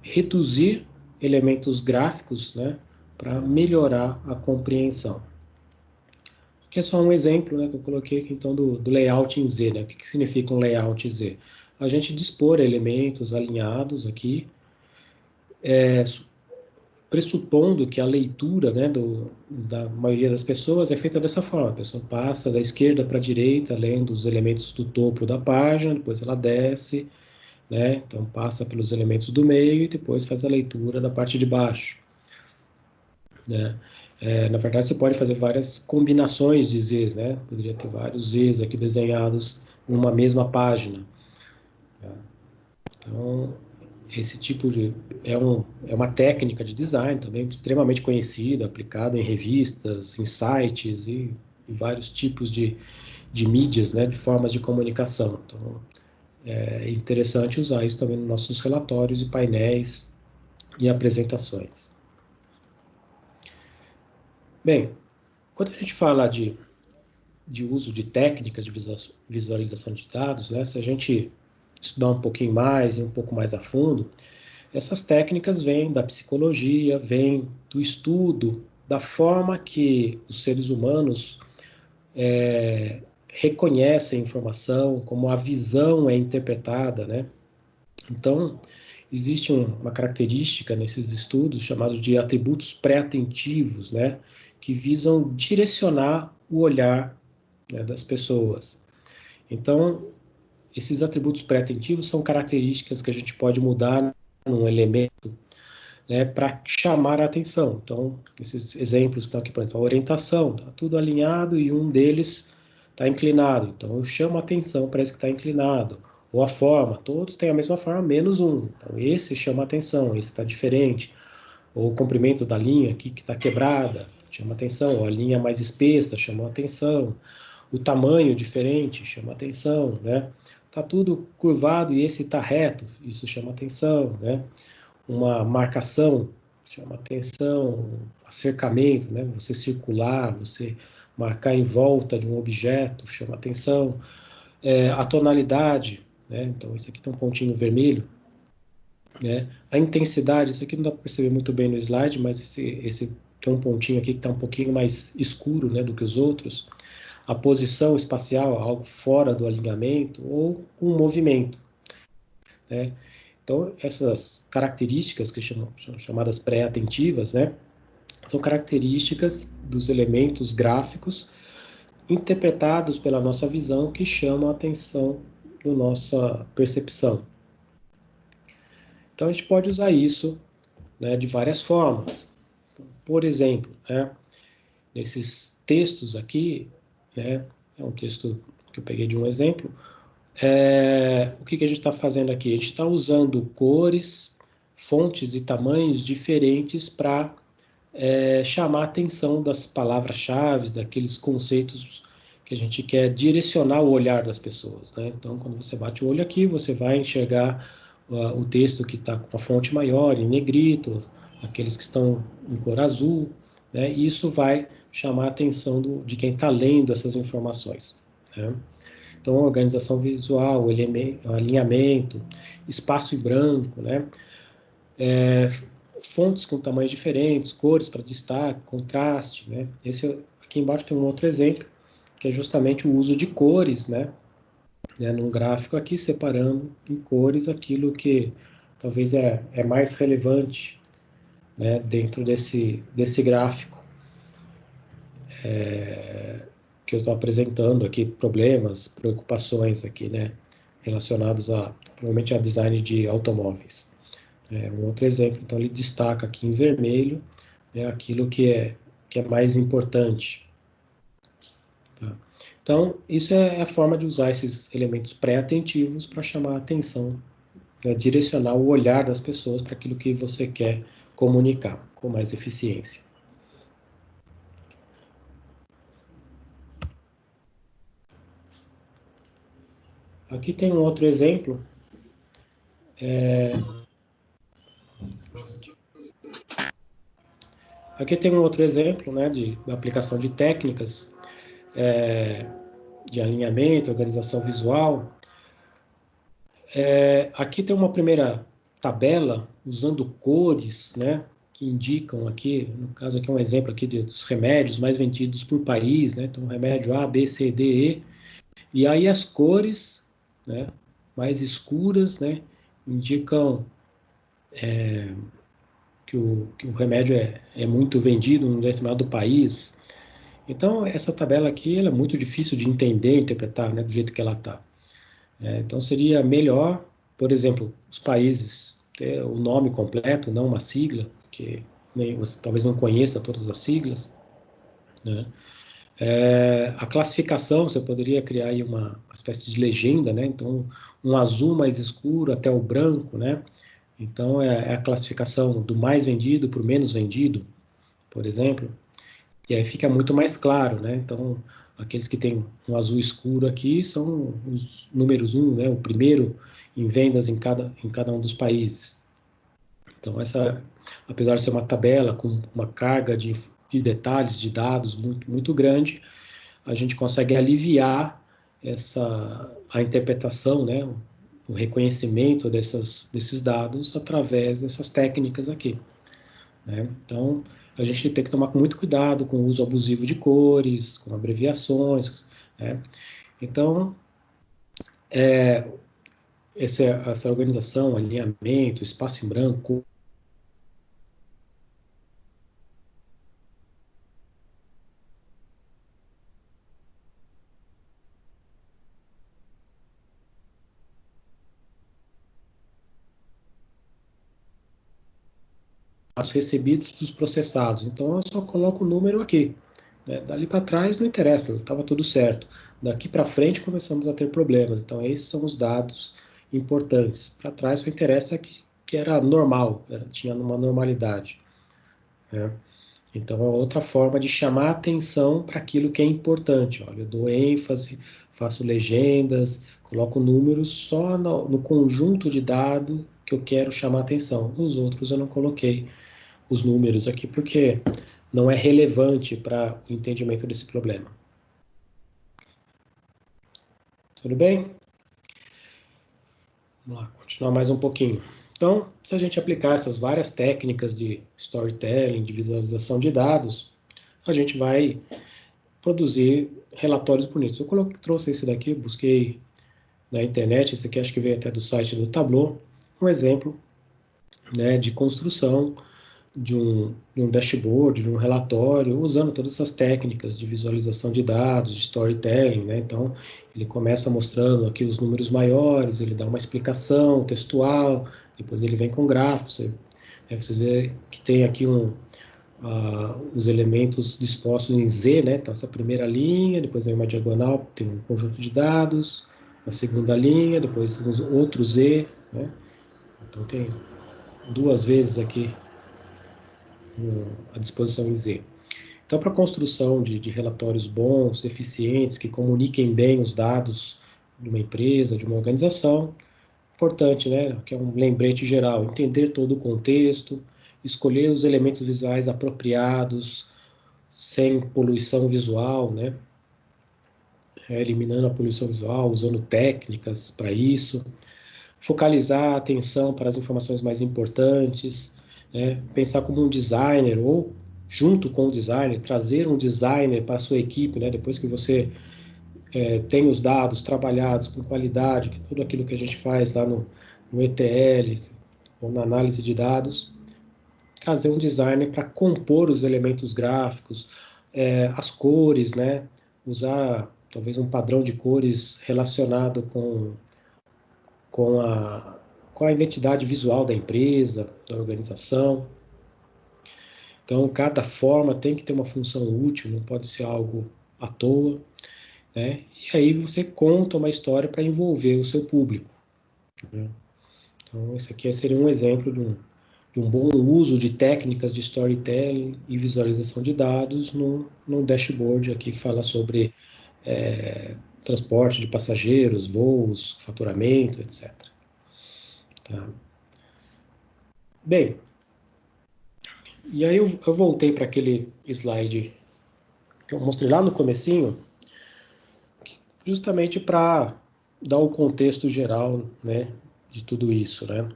reduzir elementos gráficos, né, para melhorar a compreensão. Aqui é só um exemplo, né, que eu coloquei aqui, então, do layout em Z. Né? O que significa um layout em Z? A gente dispor elementos alinhados aqui, pressupondo que a leitura, né, da maioria das pessoas é feita dessa forma. A pessoa passa da esquerda para a direita, lendo os elementos do topo da página, depois ela desce, né? Então passa pelos elementos do meio e depois faz a leitura da parte de baixo, né? Na verdade, você pode fazer várias combinações de Zs, né? Poderia ter vários Zs aqui desenhados numa mesma página. Tá? Então, esse tipo de... é uma técnica de design também extremamente conhecida, aplicada em revistas, em sites e vários tipos de mídias, né, de formas de comunicação. Então, é interessante usar isso também nos nossos relatórios e painéis e apresentações. Bem, quando a gente fala de uso de técnicas de visualização de dados, né, se a gente estudar um pouquinho mais e um pouco mais a fundo, essas técnicas vêm da psicologia, vêm do estudo, da forma que os seres humanos reconhecem a informação, como a visão é interpretada, né? Então, existe uma característica nesses estudos chamados de atributos pré-atentivos, né? Que visam direcionar o olhar, né, das pessoas. Então, esses atributos pré-atentivos são características que a gente pode mudar num elemento, né, para chamar a atenção. Então, esses exemplos que estão aqui, por exemplo, a orientação, está tudo alinhado e um deles está inclinado. Então, eu chamo a atenção para esse que está inclinado. Ou a forma, todos têm a mesma forma, menos um. Então, esse chama a atenção, esse está diferente. Ou o comprimento da linha aqui que está quebrada, chama a atenção. Ou a linha mais espessa, chama a atenção. O tamanho diferente, chama atenção, né? Tá tudo curvado e esse está reto, isso chama atenção, né? Uma marcação chama atenção, acercamento, né? Você circular, você marcar em volta de um objeto chama atenção. A tonalidade, né? Então esse aqui tem um pontinho vermelho, né? A intensidade, isso aqui não dá para perceber muito bem no slide, mas esse tem um pontinho aqui que está um pouquinho mais escuro, né, do que os outros. A posição espacial, algo fora do alinhamento, ou um movimento, né? Então, essas características que são chamadas pré-atentivas, né, são características dos elementos gráficos interpretados pela nossa visão que chamam a atenção da nossa percepção. Então, a gente pode usar isso, né, de várias formas. Por exemplo, né, nesses textos aqui, né, é um texto que eu peguei de um exemplo. O que a gente está fazendo aqui? A gente está usando cores, fontes e tamanhos diferentes para chamar a atenção das palavras-chave, daqueles conceitos que a gente quer direcionar o olhar das pessoas, né? Então, quando você bate o olho aqui, você vai enxergar o texto que está com a fonte maior, em negrito, aqueles que estão em cor azul, né? E isso vai chamar a atenção de quem está lendo essas informações, né? Então, organização visual, alinhamento, espaço em branco, né? Fontes com tamanhos diferentes, cores para destaque, contraste, né? Aqui embaixo tem um outro exemplo, que é justamente o uso de cores, né? Num gráfico aqui, separando em cores aquilo que talvez é mais relevante, né, dentro desse gráfico. Que eu estou apresentando aqui, problemas, preocupações aqui, né, relacionados provavelmente a design de automóveis. Um outro exemplo, então ele destaca aqui em vermelho, né, aquilo que é mais importante. Tá? Então, isso é a forma de usar esses elementos pré-atentivos para chamar a atenção, né, direcionar o olhar das pessoas para aquilo que você quer comunicar com mais eficiência. Aqui tem um outro exemplo. Aqui tem um outro exemplo, né, de aplicação de técnicas de alinhamento, organização visual. Aqui tem uma primeira tabela usando cores, né, que indicam aqui, no caso aqui é um exemplo aqui dos remédios mais vendidos por país, né, então remédio A, B, C, D, E, e aí as cores, né, mais escuras, né, indicam que o remédio é muito vendido em um determinado país. Então, essa tabela aqui ela é muito difícil de entender, interpretar, né, do jeito que ela está. Então, seria melhor, por exemplo, os países ter o nome completo, não uma sigla, que você talvez não conheça todas as siglas, né? A classificação, você poderia criar aí uma espécie de legenda, né? Então, um azul mais escuro até o branco, né? Então, é a classificação do mais vendido para o menos vendido, por exemplo, e aí fica muito mais claro, né? Então, aqueles que têm um azul escuro aqui são os números um, né? O primeiro em vendas em cada um dos países. Então, apesar de ser uma tabela com uma carga de detalhes, de dados muito grande, a gente consegue aliviar a interpretação, né? O reconhecimento desses dados através dessas técnicas aqui, né? Então, a gente tem que tomar muito cuidado com o uso abusivo de cores, com abreviações, né? Então, essa organização, alinhamento, espaço em branco, dados recebidos dos processados. Então, eu só coloco o número aqui, né? Dali para trás não interessa, estava tudo certo. Daqui para frente começamos a ter problemas. Então, esses são os dados importantes. Para trás só interessa que era normal, tinha uma normalidade, né? Então, é outra forma de chamar atenção para aquilo que é importante. Olha, eu dou ênfase, faço legendas, coloco números só no conjunto de dados que eu quero chamar atenção. Nos outros eu não coloquei os números aqui porque não é relevante para o entendimento desse problema. Tudo bem? Vamos lá, continuar mais um pouquinho. Então, se a gente aplicar essas várias técnicas de storytelling, de visualização de dados, a gente vai produzir relatórios bonitos. Eu trouxe esse daqui, busquei na internet, esse aqui acho que veio até do site do Tableau, um exemplo, né, de construção de um dashboard, de um relatório, usando todas essas técnicas de visualização de dados, de storytelling, né? Então, ele começa mostrando aqui os números maiores, ele dá uma explicação textual, depois ele vem com gráficos, vocês veem que tem aqui os elementos dispostos em Z, né? Então, essa primeira linha, depois vem uma diagonal, tem um conjunto de dados, a segunda linha, depois os outros Z, né? Então, tem duas vezes aqui a disposição em Z. Então, para a construção de relatórios bons, eficientes, que comuniquem bem os dados de uma empresa, de uma organização, importante, né? Que é um lembrete geral, entender todo o contexto, escolher os elementos visuais apropriados, sem poluição visual, né? Eliminando a poluição visual, usando técnicas para isso, focalizar a atenção para as informações mais importantes, né? Pensar como um designer ou junto com o designer, trazer um designer para a sua equipe, né? Depois que você tem os dados trabalhados com qualidade, que é tudo aquilo que a gente faz lá no ETL ou na análise de dados, trazer um designer para compor os elementos gráficos, as cores, né? Usar talvez um padrão de cores relacionado com a, com a identidade visual da empresa, da organização. Então, cada forma tem que ter uma função útil, não pode ser algo à toa, né? E aí você conta uma história para envolver o seu público, né? Então, esse aqui seria um exemplo de um bom uso de técnicas de storytelling e visualização de dados no dashboard aqui que fala sobre transporte de passageiros, voos, faturamento, etc. Tá? Bem, e aí eu voltei para aquele slide que eu mostrei lá no comecinho, justamente para dar o contexto geral, né, de tudo isso, né?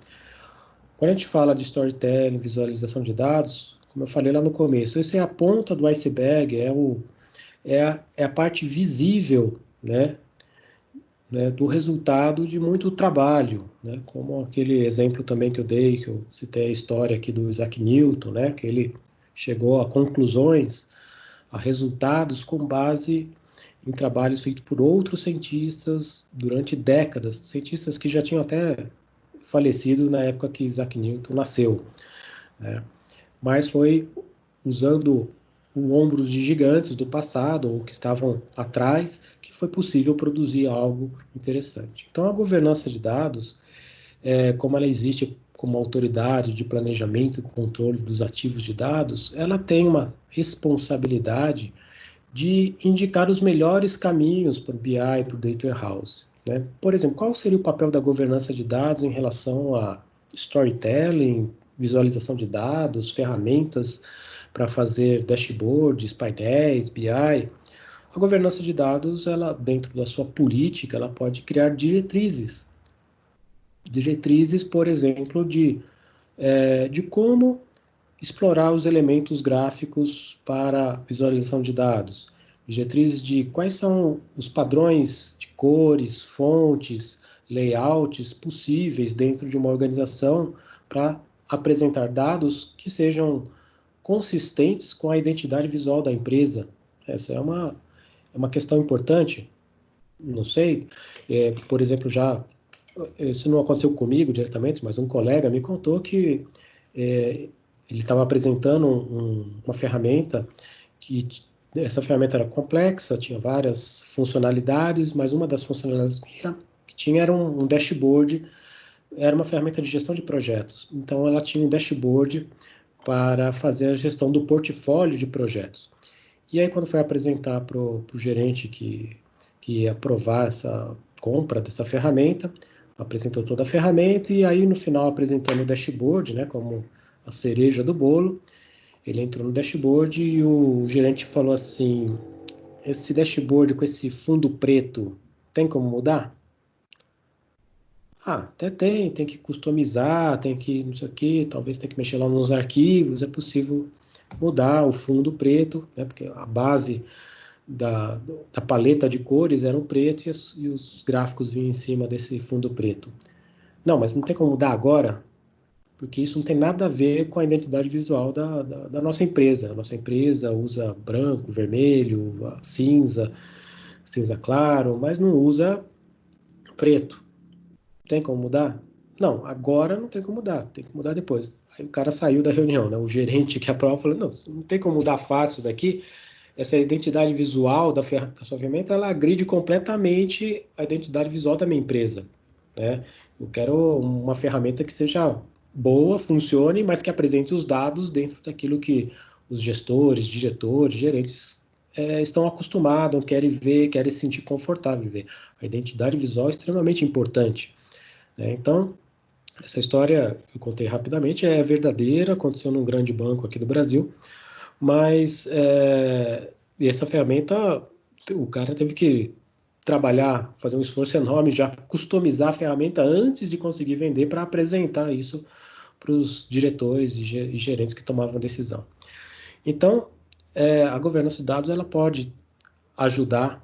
Quando a gente fala de storytelling, visualização de dados, como eu falei lá no começo, isso é a ponta do iceberg, é a parte visível, né, do resultado de muito trabalho, né, como aquele exemplo também que eu dei, que eu citei a história aqui do Isaac Newton, né, que ele chegou a conclusões, a resultados com base em trabalhos feitos por outros cientistas durante décadas, cientistas que já tinham até falecido na época que Isaac Newton nasceu, né? Mas foi usando o ombros de gigantes do passado ou que estavam atrás que foi possível produzir algo interessante. Então a governança de dados como ela existe como autoridade de planejamento e controle dos ativos de dados, ela tem uma responsabilidade de indicar os melhores caminhos para o BI, para o Data Warehouse, né? Por exemplo, qual seria o papel da governança de dados em relação a storytelling, visualização de dados, ferramentas para fazer dashboards, painéis, BI? A governança de dados, ela, dentro da sua política, ela pode criar diretrizes. Diretrizes, por exemplo, de como explorar os elementos gráficos para visualização de dados. Diretrizes de quais são os padrões de cores, fontes, layouts possíveis dentro de uma organização para apresentar dados que sejam consistentes com a identidade visual da empresa. Essa é uma questão importante. Não sei, por exemplo, isso não aconteceu comigo diretamente, mas um colega me contou que é, ele estava apresentando uma ferramenta que essa ferramenta era complexa, tinha várias funcionalidades, mas uma das funcionalidades que tinha era um dashboard, era uma ferramenta de gestão de projetos. Então, ela tinha um dashboard para fazer a gestão do portfólio de projetos. E aí, quando foi apresentar para o gerente que ia aprovar essa compra dessa ferramenta, apresentou toda a ferramenta e aí, no final, apresentando o dashboard, né, como a cereja do bolo, ele entrou no dashboard e o gerente falou assim: esse dashboard com esse fundo preto, tem como mudar? Ah, até tem que customizar, tem que não sei o que, talvez tem que mexer lá nos arquivos, é possível mudar o fundo preto, né, porque a base da paleta de cores era o preto e os gráficos vinham em cima desse fundo preto. Não, mas não tem como mudar agora? Porque isso não tem nada a ver com a identidade visual da nossa empresa. A nossa empresa usa branco, vermelho, cinza, cinza claro, mas não usa preto. Tem como mudar? Não, agora não tem como mudar, tem que mudar depois. Aí o cara saiu da reunião, né? O gerente que aprova falou: não, não tem como mudar fácil daqui. Essa identidade visual da sua ferramenta, ela agride completamente a identidade visual da minha empresa, né? Eu quero uma ferramenta que seja boa, funcione, mas que apresente os dados dentro daquilo que os gestores, diretores, gerentes estão acostumados, querem ver, querem se sentir confortável em ver. A identidade visual é extremamente importante, né? Então, essa história que eu contei rapidamente é verdadeira, aconteceu num grande banco aqui do Brasil, mas essa ferramenta, o cara teve que trabalhar, fazer um esforço enorme, já customizar a ferramenta antes de conseguir vender para apresentar isso para os diretores e gerentes que tomavam a decisão. Então, a governança de dados ela pode ajudar,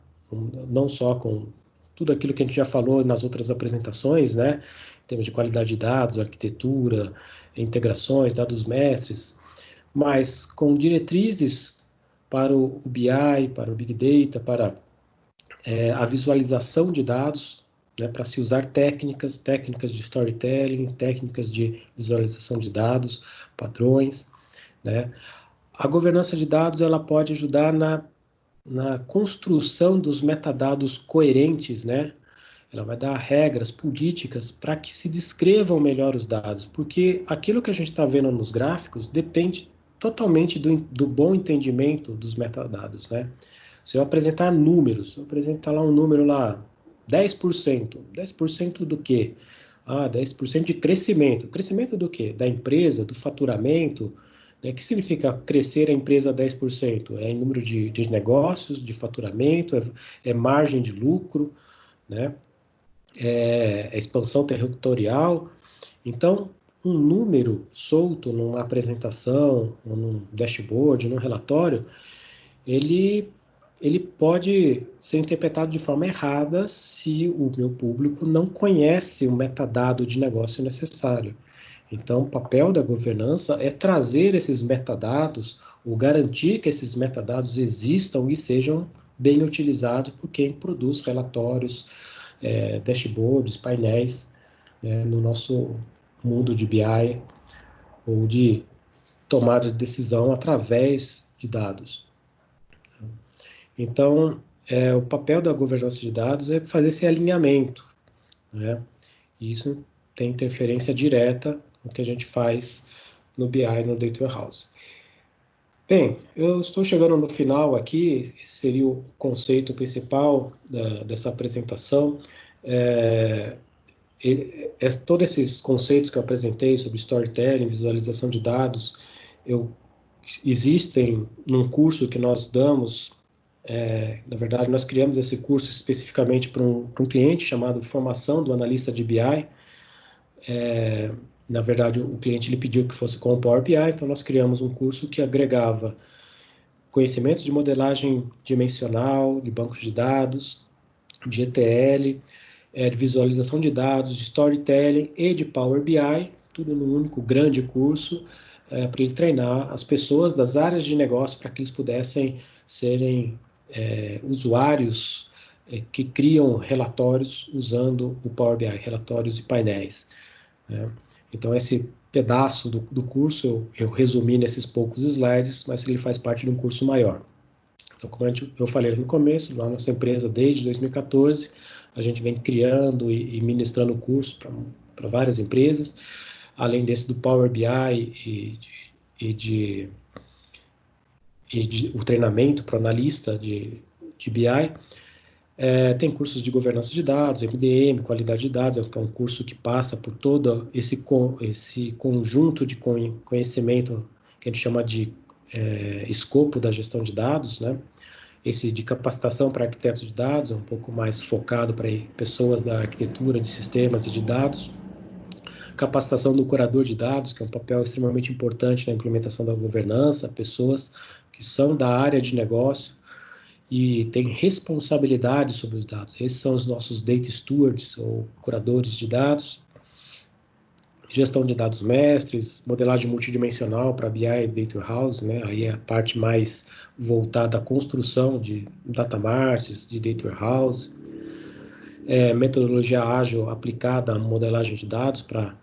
não só com tudo aquilo que a gente já falou nas outras apresentações, né? Em termos de qualidade de dados, arquitetura, integrações, dados mestres, mas com diretrizes para o BI, para o Big Data, para a visualização de dados, né, para se usar técnicas de storytelling, técnicas de visualização de dados, padrões, né? A governança de dados ela pode ajudar na construção dos metadados coerentes, né? Ela vai dar regras, políticas para que se descrevam melhor os dados, porque aquilo que a gente está vendo nos gráficos depende totalmente do bom entendimento dos metadados, né? Se eu apresentar números, se eu apresentar lá um número lá, 10%, 10% do quê? Ah, 10% de crescimento. Crescimento do quê? Da empresa, do faturamento, né? O que significa crescer a empresa 10%? É em número de negócios, de faturamento, é margem de lucro, né? É expansão territorial. Então, um número solto numa apresentação, num dashboard, num relatório, ele, ele pode ser interpretado de forma errada se o meu público não conhece o metadado de negócio necessário. Então, o papel da governança é trazer esses metadados, ou garantir que esses metadados existam e sejam bem utilizados por quem produz relatórios, dashboards, painéis, no nosso mundo de BI ou de tomada de decisão através de dados. Então, o papel da governança de dados é fazer esse alinhamento, né? Isso tem interferência direta no que a gente faz no BI, no Data Warehouse. Bem, eu estou chegando no final aqui, esse seria o conceito principal dessa apresentação. Todos esses conceitos que eu apresentei sobre storytelling, visualização de dados, existem num curso que nós damos. Na verdade, nós criamos esse curso especificamente para um cliente chamado Formação do Analista de BI. Na verdade, o cliente ele pediu que fosse com o Power BI, então nós criamos um curso que agregava conhecimentos de modelagem dimensional, de bancos de dados, de ETL, de visualização de dados, de storytelling e de Power BI, tudo num único grande curso, para ele treinar as pessoas das áreas de negócio para que eles pudessem serem usuários que criam relatórios usando o Power BI, relatórios e painéis. Então, esse pedaço do curso eu resumi nesses poucos slides, mas ele faz parte de um curso maior. Então, como eu falei no começo, na nossa empresa, desde 2014, a gente vem criando e ministrando curso para várias empresas, além desse do Power BI e o treinamento para analista de BI. Tem cursos de governança de dados, MDM, qualidade de dados, que é um curso que passa por todo esse conjunto de conhecimento que a gente chama de escopo da gestão de dados, né? Esse de capacitação para arquitetos de dados, é um pouco mais focado para pessoas da arquitetura de sistemas e de dados. Capacitação do curador de dados, que é um papel extremamente importante na implementação da governança, pessoas que são da área de negócio e têm responsabilidade sobre os dados. Esses são os nossos data stewards, ou curadores de dados. Gestão de dados mestres, modelagem multidimensional para BI e Data Warehouse, né? Aí é a parte mais voltada à construção de data marts, de Data Warehouse. Metodologia ágil aplicada à modelagem de dados para,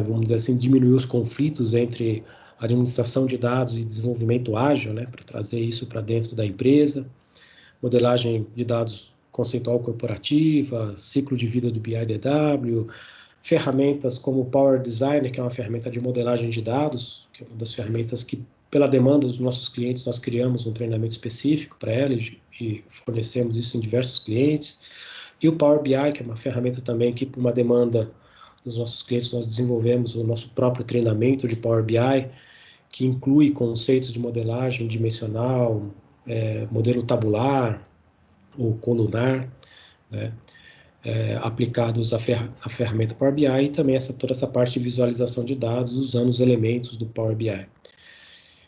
vamos dizer assim, diminuir os conflitos entre administração de dados e desenvolvimento ágil, né? Para trazer isso para dentro da empresa. Modelagem de dados conceitual corporativa, ciclo de vida do BI/DW, ferramentas como o Power Designer, que é uma ferramenta de modelagem de dados, que é uma das ferramentas que, pela demanda dos nossos clientes, nós criamos um treinamento específico para ela e fornecemos isso em diversos clientes. E o Power BI, que é uma ferramenta também que, por uma demanda dos nossos clientes, nós desenvolvemos o nosso próprio treinamento de Power BI, que inclui conceitos de modelagem dimensional, modelo tabular ou colunar, né? Aplicados à ferramenta Power BI e também toda essa parte de visualização de dados usando os elementos do Power BI.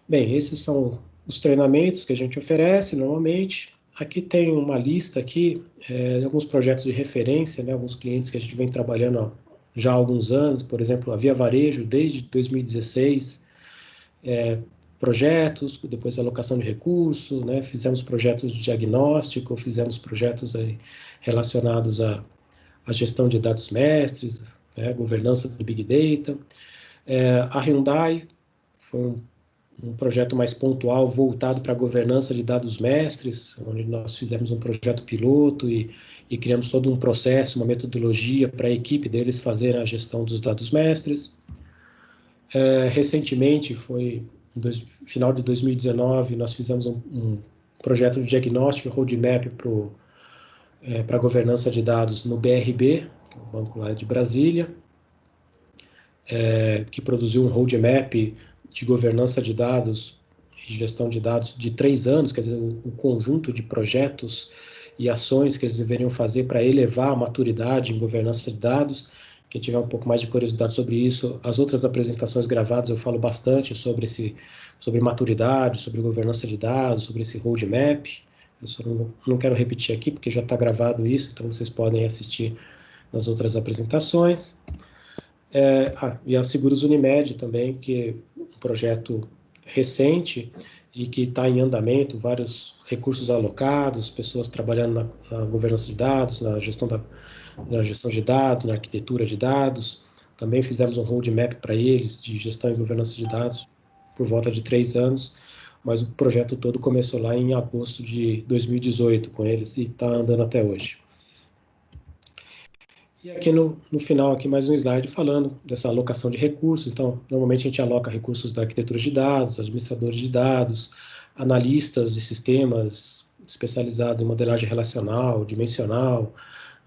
Bem, esses são os treinamentos que a gente oferece normalmente. Aqui tem uma lista aqui de alguns projetos de referência, né, alguns clientes que a gente vem trabalhando já há alguns anos, por exemplo, a Via Varejo, desde 2016, projetos, depois alocação de recursos, né, fizemos projetos de diagnóstico, fizemos projetos aí relacionados à gestão de dados mestres, né, governança de Big Data. A Hyundai foi um projeto mais pontual voltado para a governança de dados mestres, onde nós fizemos um projeto piloto e criamos todo um processo, uma metodologia para a equipe deles fazerem a gestão dos dados mestres. Recentemente, foi no final de 2019, nós fizemos um projeto de diagnóstico e roadmap para a governança de dados no BRB, que é o banco lá de Brasília, que produziu um roadmap de governança de dados e gestão de dados de 3 anos, quer dizer, o conjunto de projetos e ações que eles deveriam fazer para elevar a maturidade em governança de dados. Quem tiver um pouco mais de curiosidade sobre isso, as outras apresentações gravadas eu falo bastante sobre maturidade, sobre governança de dados, sobre esse roadmap. Eu só não quero repetir aqui, porque já está gravado isso, então vocês podem assistir nas outras apresentações. E a Seguros Unimed também, que é um projeto recente e que está em andamento, vários recursos alocados, pessoas trabalhando na governança de dados, na gestão de dados, na arquitetura de dados. Também fizemos um roadmap para eles de gestão e governança de dados por volta de 3 anos, mas o projeto todo começou lá em agosto de 2018 com eles e está andando até hoje. E aqui no final, aqui mais um slide falando dessa alocação de recursos. Então, normalmente a gente aloca recursos da arquitetura de dados, administradores de dados, analistas de sistemas especializados em modelagem relacional, dimensional,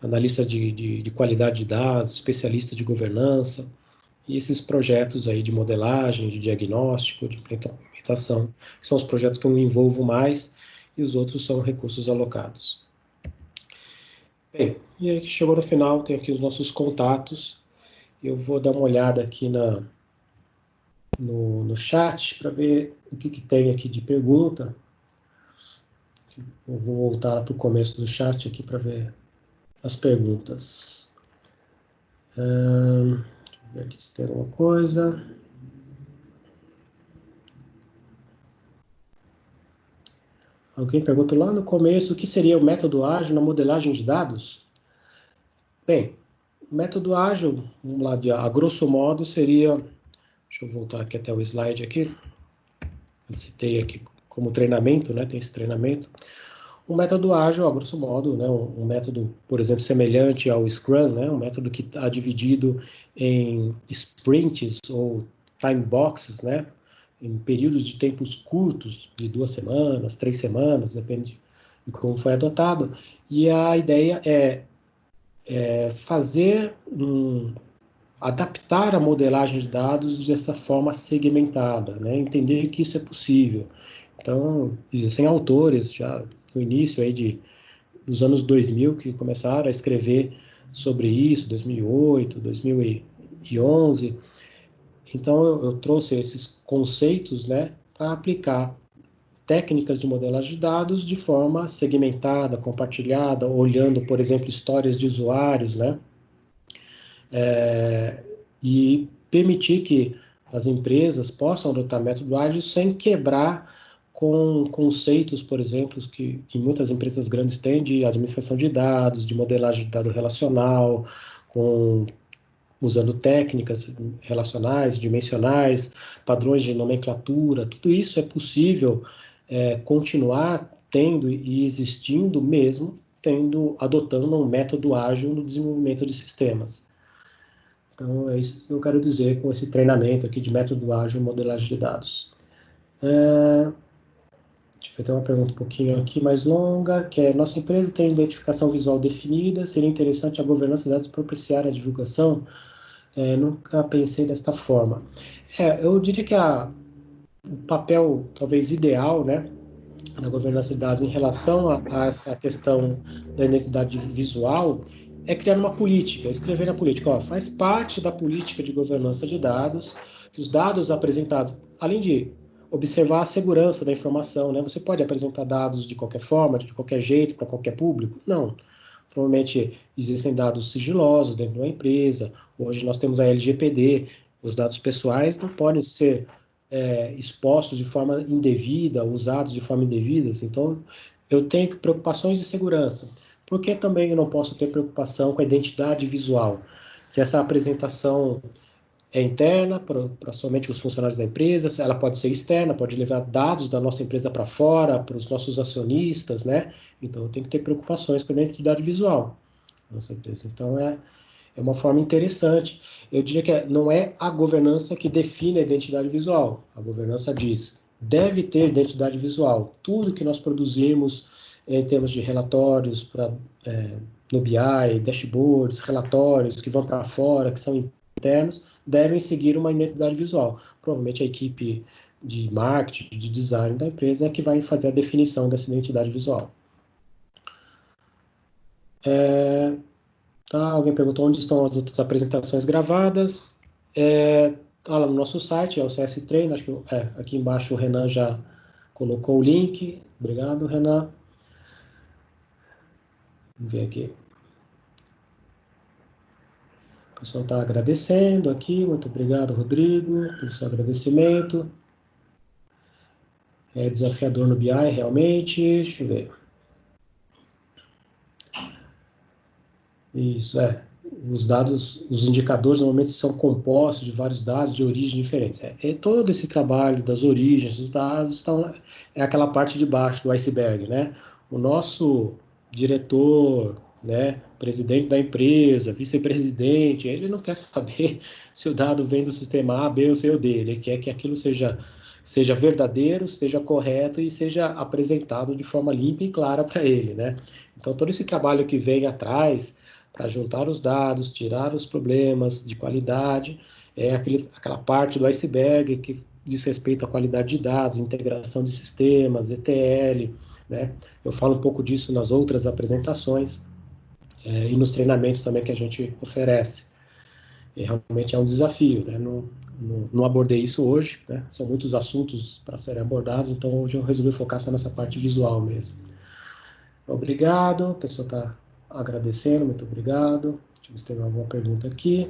analista de qualidade de dados, especialista de governança, e esses projetos aí de modelagem, de diagnóstico, de implementação, que são os projetos que eu me envolvo mais, e os outros são recursos alocados. Bem, e aí chegou no final, tem aqui os nossos contatos. Eu vou dar uma olhada aqui no chat para ver o que tem aqui de pergunta. Eu vou voltar para o começo do chat aqui para ver as perguntas. Deixa eu ver aqui se tem alguma coisa. Alguém perguntou lá no começo o que seria o método ágil na modelagem de dados? Bem, o método ágil, vamos lá, a grosso modo seria, deixa eu voltar aqui até o slide aqui, eu citei aqui como treinamento, né, tem esse treinamento. O método ágil, a grosso modo, né, um método, por exemplo, semelhante ao Scrum, né, um método que está dividido em sprints ou time boxes, né, em períodos de tempos curtos, de 2 semanas, 3 semanas, depende de como foi adotado. E a ideia é adaptar a modelagem de dados dessa forma segmentada, né? Entender que isso é possível. Então, existem autores já no início aí dos anos 2000 que começaram a escrever sobre isso, 2008, 2011. Então, eu trouxe esses conceitos, né, para aplicar técnicas de modelagem de dados de forma segmentada, compartilhada, olhando, por exemplo, histórias de usuários, né? E permitir que as empresas possam adotar método ágil sem quebrar com conceitos, por exemplo, que muitas empresas grandes têm de administração de dados, de modelagem de dado relacional, usando técnicas relacionais, dimensionais, padrões de nomenclatura. Tudo isso é possível continuar tendo e existindo mesmo adotando um método ágil no desenvolvimento de sistemas. Então, é isso que eu quero dizer com esse treinamento aqui de método ágil e modelagem de dados. Deixa eu ver, tem uma pergunta um pouquinho aqui mais longa, que é, nossa empresa tem identificação visual definida, seria interessante a governança de dados propiciar a divulgação? Nunca pensei desta forma. Eu diria que o papel, talvez, ideal, né, da governança de dados em relação a essa questão da identidade visual é criar uma política, escrever na política, ó, faz parte da política de governança de dados, que os dados apresentados, além de observar a segurança da informação, né, você pode apresentar dados de qualquer forma, de qualquer jeito, para qualquer público? Não. Provavelmente existem dados sigilosos dentro de uma empresa, hoje nós temos a LGPD, os dados pessoais não podem ser expostos de forma indevida, usados de forma indevida. Então, eu tenho preocupações de segurança. Por que também eu não posso ter preocupação com a identidade visual? Se essa apresentação é interna para somente os funcionários da empresa, ela pode ser externa, pode levar dados da nossa empresa para fora, para os nossos acionistas, né? Então, eu tenho que ter preocupações com a identidade visual da nossa empresa. Então, é uma forma interessante. Eu diria que não é a governança que define a identidade visual. A governança diz, deve ter identidade visual. Tudo que nós produzimos em termos de relatórios no BI, dashboards, relatórios que vão para fora, que são internos, devem seguir uma identidade visual. Provavelmente a equipe de marketing, de design da empresa é que vai fazer a definição dessa identidade visual. Tá, alguém perguntou onde estão as outras apresentações gravadas. Tá lá no nosso site, é o CS Treino, acho que aqui embaixo o Renan já colocou o link. Obrigado, Renan. Vamos ver aqui. O pessoal está agradecendo aqui, muito obrigado, Rodrigo, pelo seu agradecimento. É desafiador no BI, realmente. Deixa eu ver. Isso, os dados, os indicadores normalmente são compostos de vários dados de origem diferentes. Todo esse trabalho das origens dos dados é aquela parte de baixo do iceberg, né? O nosso diretor, né, presidente da empresa, vice-presidente, ele não quer saber se o dado vem do sistema A, B ou C ou D, ele quer que aquilo seja verdadeiro, esteja correto e seja apresentado de forma limpa e clara para ele, né? Então, todo esse trabalho que vem atrás para juntar os dados, tirar os problemas de qualidade, é aquela parte do iceberg que diz respeito à qualidade de dados, integração de sistemas, ETL, né? Eu falo um pouco disso nas outras apresentações e nos treinamentos também que a gente oferece. E realmente é um desafio, né? Não abordei isso hoje, né? São muitos assuntos para serem abordados, então hoje eu resolvi focar só nessa parte visual mesmo. Obrigado, a pessoa está agradecendo, muito obrigado. Deixa eu ver se tem alguma pergunta aqui.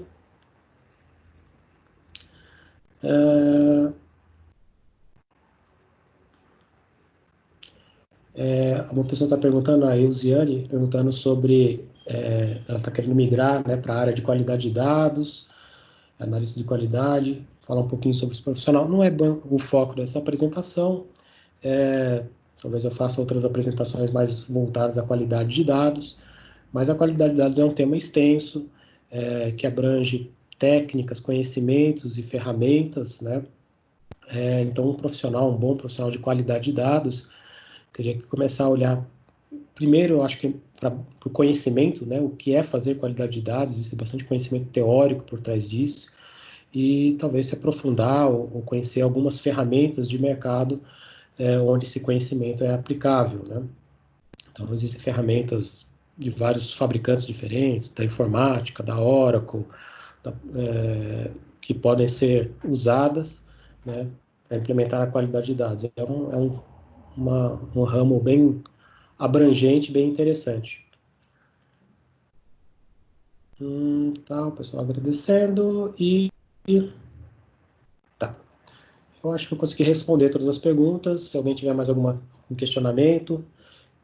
Uma pessoa está perguntando, a Eusiane, perguntando sobre, ela está querendo migrar, né, para a área de qualidade de dados, analista de qualidade, falar um pouquinho sobre esse profissional. Não é bom o foco dessa apresentação, talvez eu faça outras apresentações mais voltadas à qualidade de dados, mas a qualidade de dados é um tema extenso, que abrange técnicas, conhecimentos e ferramentas, né? Então, um bom profissional de qualidade de dados, teria que começar a olhar, primeiro, eu acho que para o conhecimento, né? O que é fazer qualidade de dados, existe bastante conhecimento teórico por trás disso, e talvez se aprofundar ou conhecer algumas ferramentas de mercado onde esse conhecimento é aplicável, né? Então, existem ferramentas de vários fabricantes diferentes, da informática, da Oracle, que podem ser usadas, né, para implementar a qualidade de dados. Um ramo bem abrangente, bem interessante. Tá, o pessoal agradecendo tá. Eu acho que eu consegui responder todas as perguntas. Se alguém tiver mais algum questionamento,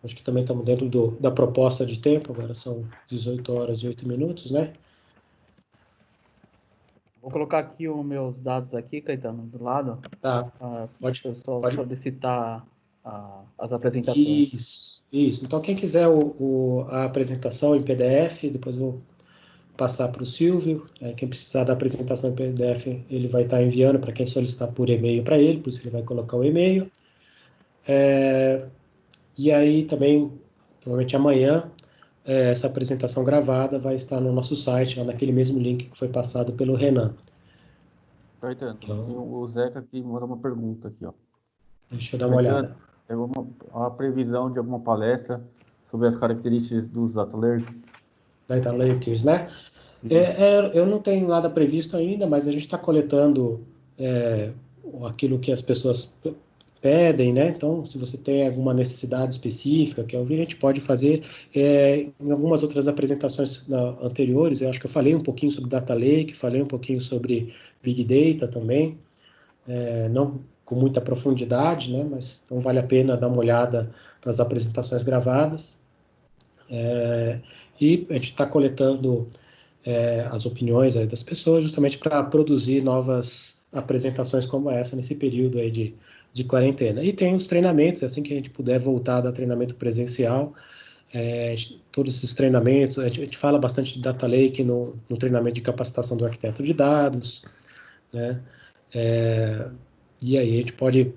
acho que também estamos dentro da proposta de tempo, agora são 18 horas e 8 minutos, né? Vou colocar aqui os meus dados aqui, Caetano, do lado. Tá, Para o pessoal pode. solicitar as apresentações. Isso. Então, quem quiser a apresentação em PDF, depois eu vou passar para o Silvio. Quem precisar da apresentação em PDF, ele vai estar enviando para quem solicitar por e-mail para ele, por isso ele vai colocar o e-mail. E aí também, provavelmente amanhã, essa apresentação gravada vai estar no nosso site, lá naquele mesmo link que foi passado pelo Renan. Caetano, Então, tem o Zeca aqui manda uma pergunta aqui, ó. deixa eu dar uma olhada. É uma previsão de alguma palestra sobre as características dos data lakes. Data Lakers, né? Eu não tenho nada previsto ainda, mas a gente está coletando aquilo que as pessoas pedem, né? Então, se você tem alguma necessidade específica que ouvir, a gente pode fazer. Em algumas outras apresentações anteriores, eu acho que eu falei um pouquinho sobre Data Lake, falei um pouquinho sobre Big Data também, não com muita profundidade, né? Mas então vale a pena dar uma olhada nas apresentações gravadas. E a gente está coletando as opiniões aí das pessoas justamente para produzir novas apresentações como essa nesse período aí de quarentena. E tem os treinamentos, assim que a gente puder voltar a dar treinamento presencial, todos esses treinamentos, a gente fala bastante de Data Lake no treinamento de capacitação do arquiteto de dados, né? E aí a gente pode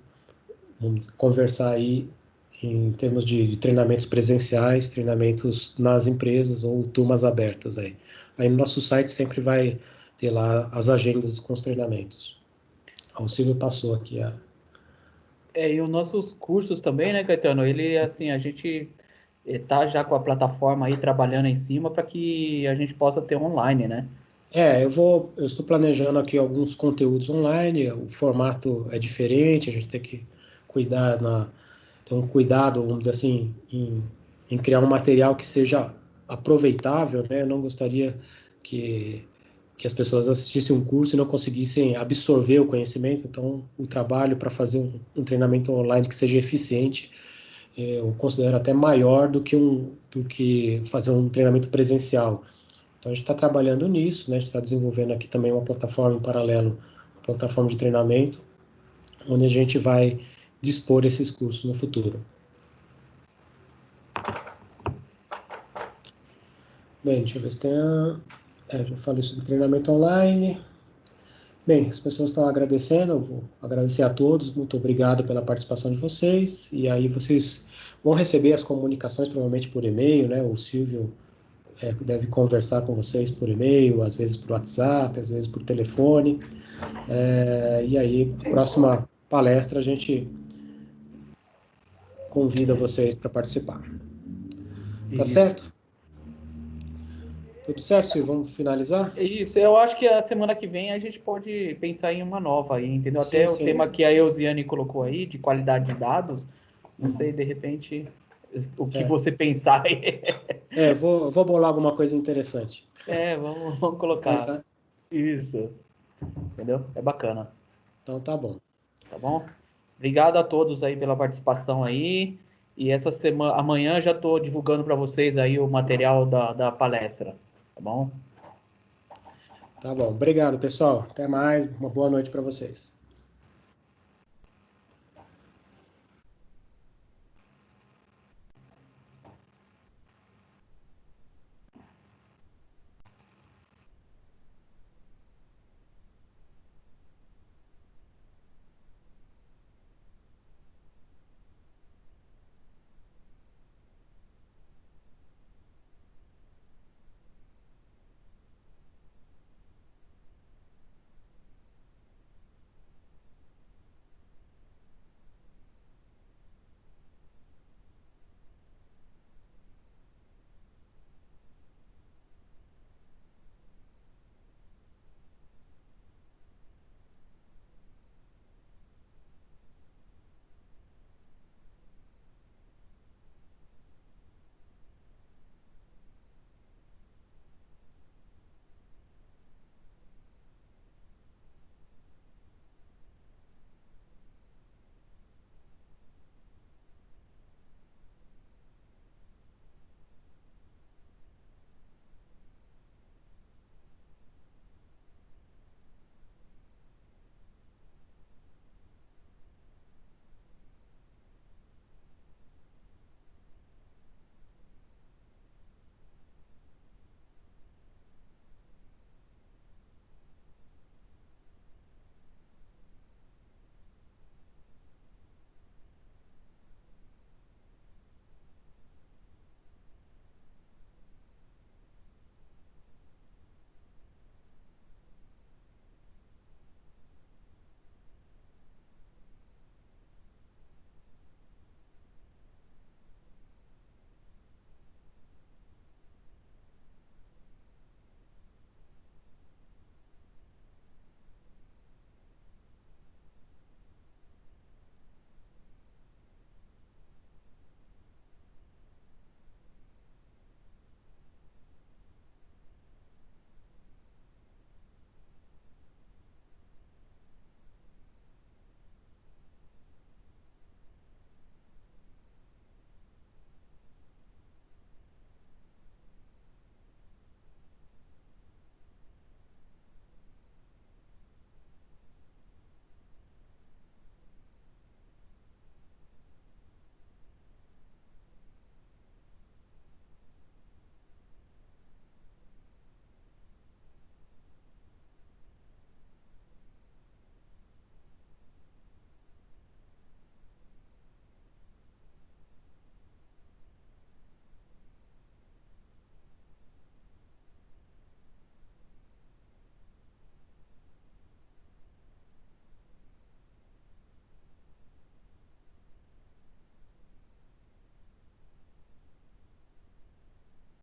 conversar aí em termos de treinamentos presenciais, treinamentos nas empresas ou turmas abertas aí. Aí no nosso site sempre vai ter lá as agendas com os treinamentos. O Silvio passou aqui E os nossos cursos também, né, Caetano? Ele, assim, a gente tá já com a plataforma aí trabalhando em cima para que a gente possa ter online, né? Eu estou planejando aqui alguns conteúdos online, o formato é diferente, a gente tem que cuidar ter um cuidado, vamos dizer assim, em criar um material que seja aproveitável, né? Eu não gostaria que as pessoas assistissem um curso e não conseguissem absorver o conhecimento, então o trabalho para fazer um treinamento online que seja eficiente, eu considero até maior do que fazer um treinamento presencial. Então a gente está trabalhando nisso, né? A gente está desenvolvendo aqui também uma plataforma em paralelo, uma plataforma de treinamento, onde a gente vai dispor esses cursos no futuro. Bem, deixa eu ver se tem já falei sobre treinamento online. Bem, as pessoas estão agradecendo, eu vou agradecer a todos, muito obrigado pela participação de vocês, e aí vocês vão receber as comunicações provavelmente por e-mail, né? O Silvio deve conversar com vocês por e-mail, às vezes por WhatsApp, às vezes por telefone, e aí a próxima palestra a gente convida vocês para participar. Tá Isso. certo? Tudo certo, Silvio? Vamos finalizar? Isso, eu acho que a semana que vem a gente pode pensar em uma nova aí, entendeu? Sim, Até o sim. tema que a Eusiane colocou aí, de qualidade de dados, não sei, de repente, o que você pensar aí. Vou bolar alguma coisa interessante. Vamos Vou colocar. pensar. Isso, entendeu? É bacana, Então tá bom. tá bom? Obrigado a todos aí pela participação aí. E essa semana, amanhã já estou divulgando para vocês aí o material da palestra, tá bom? Tá bom. Obrigado, pessoal. Até mais. Uma boa noite para vocês.